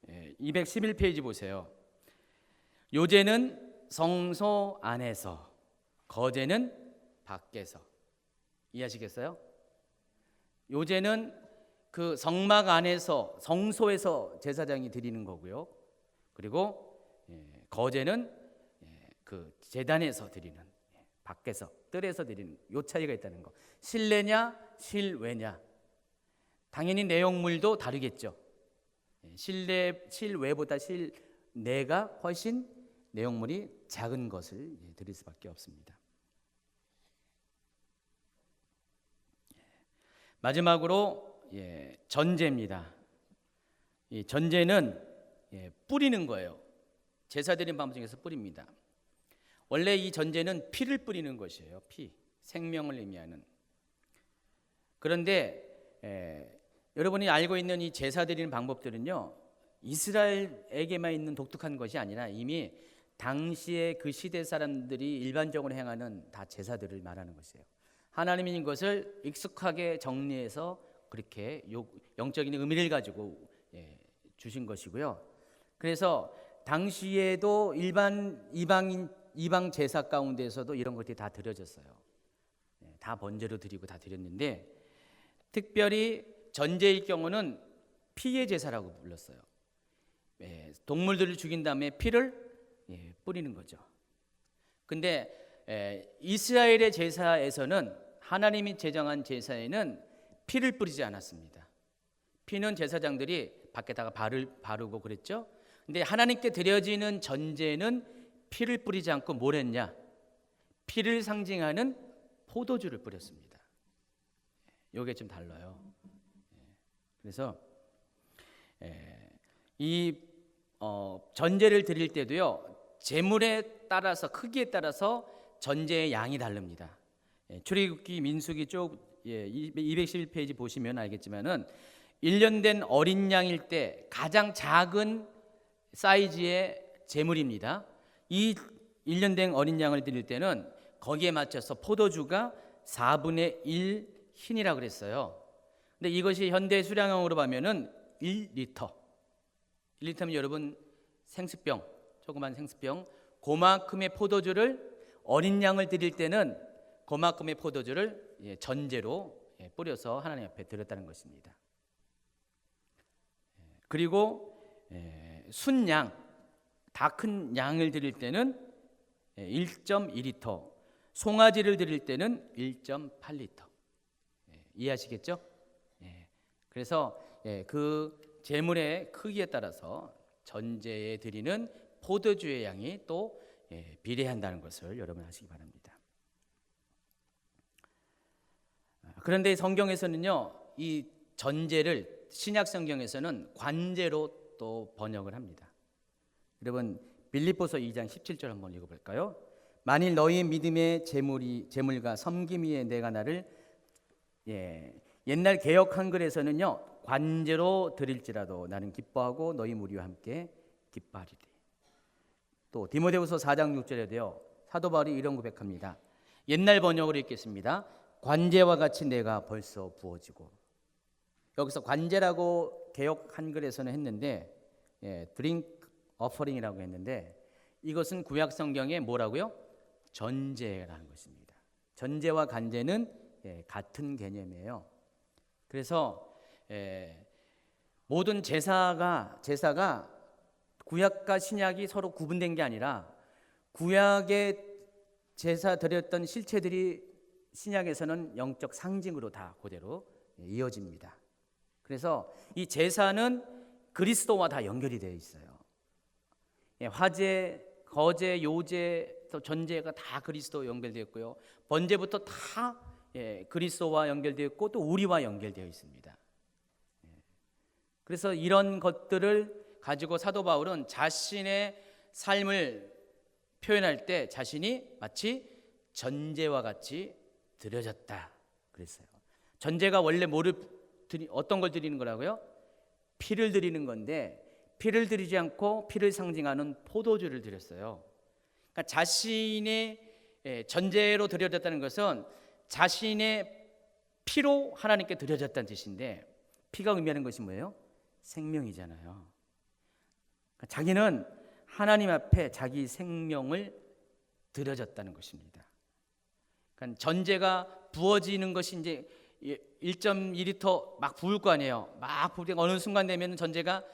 Speaker 1: 211페이지 보세요. 요제는 성소 안에서, 거제는 밖에서. 이해하시겠어요? 요제는 그 성막 안에서, 성소에서 제사장이 드리는 거고요. 그리고 거제는 그 제단에서 드리는, 밖에서, 뜰에서 드리는, 요 차이가 있다는 거. 실내냐 실외냐, 당연히 내용물도 다르겠죠. 실외보다 실내가 훨씬 내용물이 작은 것을 드릴 수밖에 없습니다. 마지막으로 전제입니다. 이 전제는 뿌리는 거예요. 제사 드리는 방법 중에서 뿌립니다. 원래 이 전제는 피를 뿌리는 것이에요. 피, 생명을 의미하는. 그런데 여러분이 알고 있는 이 제사 드리는 방법들은요, 이스라엘에게만 있는 독특한 것이 아니라 이미 당시에 그 시대 사람들이 일반적으로 행하는 다 제사들을 말하는 것이에요. 하나님이 이것을 익숙하게 정리해서 그렇게 영적인 의미를 가지고 주신 것이고요. 그래서 당시에도 일반 이방 제사 가운데서도 이런 것들이 다 드려졌어요. 다 번제로 드리고 다 드렸는데, 특별히 전제의 경우는 피의 제사라고 불렀어요. 동물들을 죽인 다음에 피를 뿌리는 거죠. 근데 이스라엘의 제사에서는, 하나님이 제정한 제사에는 피를 뿌리지 않았습니다. 피는 제사장들이 밖에다가 바르고 그랬죠. 근데 하나님께 드려지는 전제는 피를 뿌리지 않고 뭘 했냐? 피를 상징하는 포도주를 뿌렸습니다. 이게 좀 달라요. 그래서 이 전제를 드릴 때도요, 제물에 따라서, 크기에 따라서 전제의 양이 다릅니다. 출애굽기, 민수기 쪽 211페이지 보시면 알겠지만은 1년 된 어린 양일 때 가장 작은 사이즈의 제물입니다. 이 1년 된 어린 양을 드릴 때는 거기에 맞춰서 포도주가 4분의 1 흰이라 그랬어요. 근데 이것이 현대 수량형으로 보면은 1리터. 1리터면 여러분 생수병, 조그만 생수병, 그만큼의 포도주를, 어린 양을 드릴 때는 그만큼의 포도주를 전제로 뿌려서 하나님 앞에 드렸다는 것입니다. 그리고 순양, 다 큰 양을 드릴 때는 1.2리터, 송아지를 드릴 때는 1.8리터. 이해하시겠죠? 그래서 그 제물의 크기에 따라서 전제에 드리는 포도주의 양이 또 비례한다는 것을 여러분 아시기 바랍니다. 그런데 성경에서는요, 이 전제를 신약 성경에서는 관제로 또 번역을 합니다. 여러분 빌립보서 2장 17절 한번 읽어볼까요? 만일 너희 믿음의 제물과 섬김 위에 내가 나를, 옛날 개역 한글에서는요, 관제로 드릴지라도 나는 기뻐하고 너희 무리와 함께 기뻐하리리. 또 디모데후서 4장 6절에도요, 사도 바울이 이런 고백합니다. 옛날 번역으로 읽겠습니다. 관제와 같이 내가 벌써 부어지고. 여기서 관제라고 개역 한글에서는 했는데 드링크 어퍼링이라고 했는데, 이것은 구약 성경에 뭐라고요? 전제라는 것입니다. 전제와 관제는 같은 개념이에요. 그래서 모든 제사가 구약과 신약이 서로 구분된 게 아니라, 구약의 제사 드렸던 실체들이 신약에서는 영적 상징으로 다 그대로 이어집니다. 그래서 이 제사는 그리스도와 다 연결이 되어 있어요. 화제, 거제, 요제, 또 전제가 다 그리스도와 연결되어 있고요. 번제부터 다 그리스도와 연결되어 있고 또 우리와 연결되어 있습니다. 그래서 이런 것들을 가지고 사도 바울은 자신의 삶을 표현할 때 자신이 마치 전제와 같이 드려졌다 그랬어요. 전제가 원래 어떤 걸 드리는 거라고요? 피를 드리는 건데 피를 드리지 않고 피를 상징하는 포도주를 드렸어요. 그러니까 자신의 전제로 드려졌다는 것은 자신의 피로 하나님께 드려졌다는 뜻인데, 피가 의미하는 것이 뭐예요? 생명이잖아요. 그러니까 자기는 하나님 앞에 자기 생명을 드려졌다는 것입니다. 그러니까 전제가 부어지는 것이 이제 1.2리터 막 부을 거 아니에요. 막 부을 때 어느 순간 되면 전제가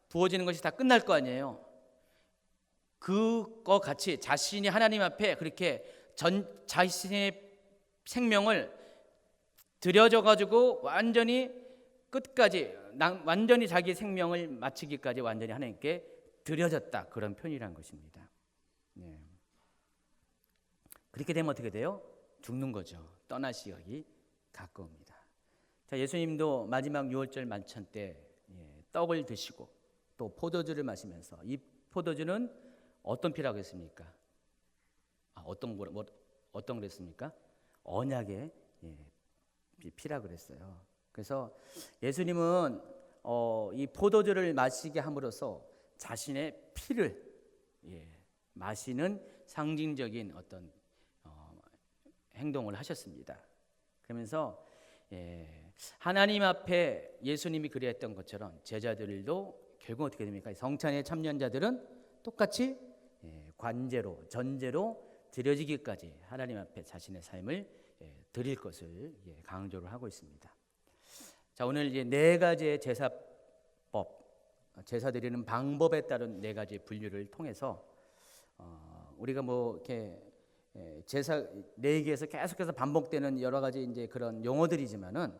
Speaker 1: 부어지는 것이 다 끝날 거 아니에요. 그거 같이 자신이 하나님 앞에 그렇게 자신의 생명을 드려져 가지고 완전히 끝까지 완전히 자기 생명을 마치기까지 완전히 하나님께 드려졌다, 그런 표현이란 것입니다. 네. 그렇게 되면 어떻게 돼요? 죽는 거죠. 떠나시기 가까웁니다. 자, 예수님도 마지막 유월절 만찬 때 떡을 드시고 또 포도주를 마시면서, 이 포도주는 어떤 피라고 했습니까? 어떤 그랬습니까? 언약의 피라고 그랬어요. 그래서 예수님은 이 포도주를 마시게 함으로써 자신의 피를 마시는 상징적인 어떤 행동을 하셨습니다. 그러면서 하나님 앞에 예수님이 그리했던 것처럼 제자들도 결국 어떻게 됩니까? 성찬에 참여자들은 똑같이 전제로 드려지기까지 하나님 앞에 자신의 삶을 드릴 것을 강조를 하고 있습니다. 자, 오늘 이제 네 가지의 제사법, 제사 드리는 방법에 따른 네 가지 분류를 통해서 우리가 뭐 이렇게 제사 네 개에서 계속해서 반복되는 여러 가지 이제 그런 용어들이지만은,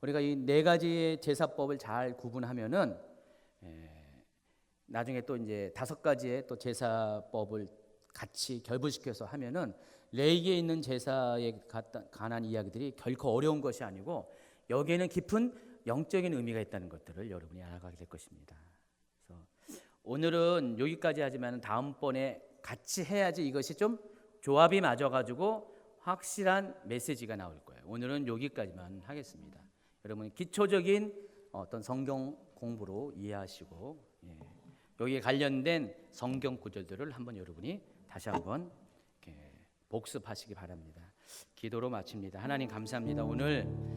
Speaker 1: 우리가 이 네 가지의 제사법을 잘 구분하면은 나중에 또 이제 5가지의 또 제사법을 같이 결부시켜서 하면은 레위기에 있는 제사에 관한 이야기들이 결코 어려운 것이 아니고 여기에는 깊은 영적인 의미가 있다는 것들을 여러분이 알아가게 될 것입니다. 그래서 오늘은 여기까지 하지만 다음번에 같이 해야지 이것이 좀 조합이 맞아가지고 확실한 메시지가 나올 거예요. 오늘은 여기까지만 하겠습니다. 여러분 기초적인 어떤 성경 공부로 이해하시고 여기에 관련된 성경 구절들을 한번 여러분이 다시 한번 복습하시기 바랍니다. 기도로 마칩니다. 하나님 감사합니다. 오늘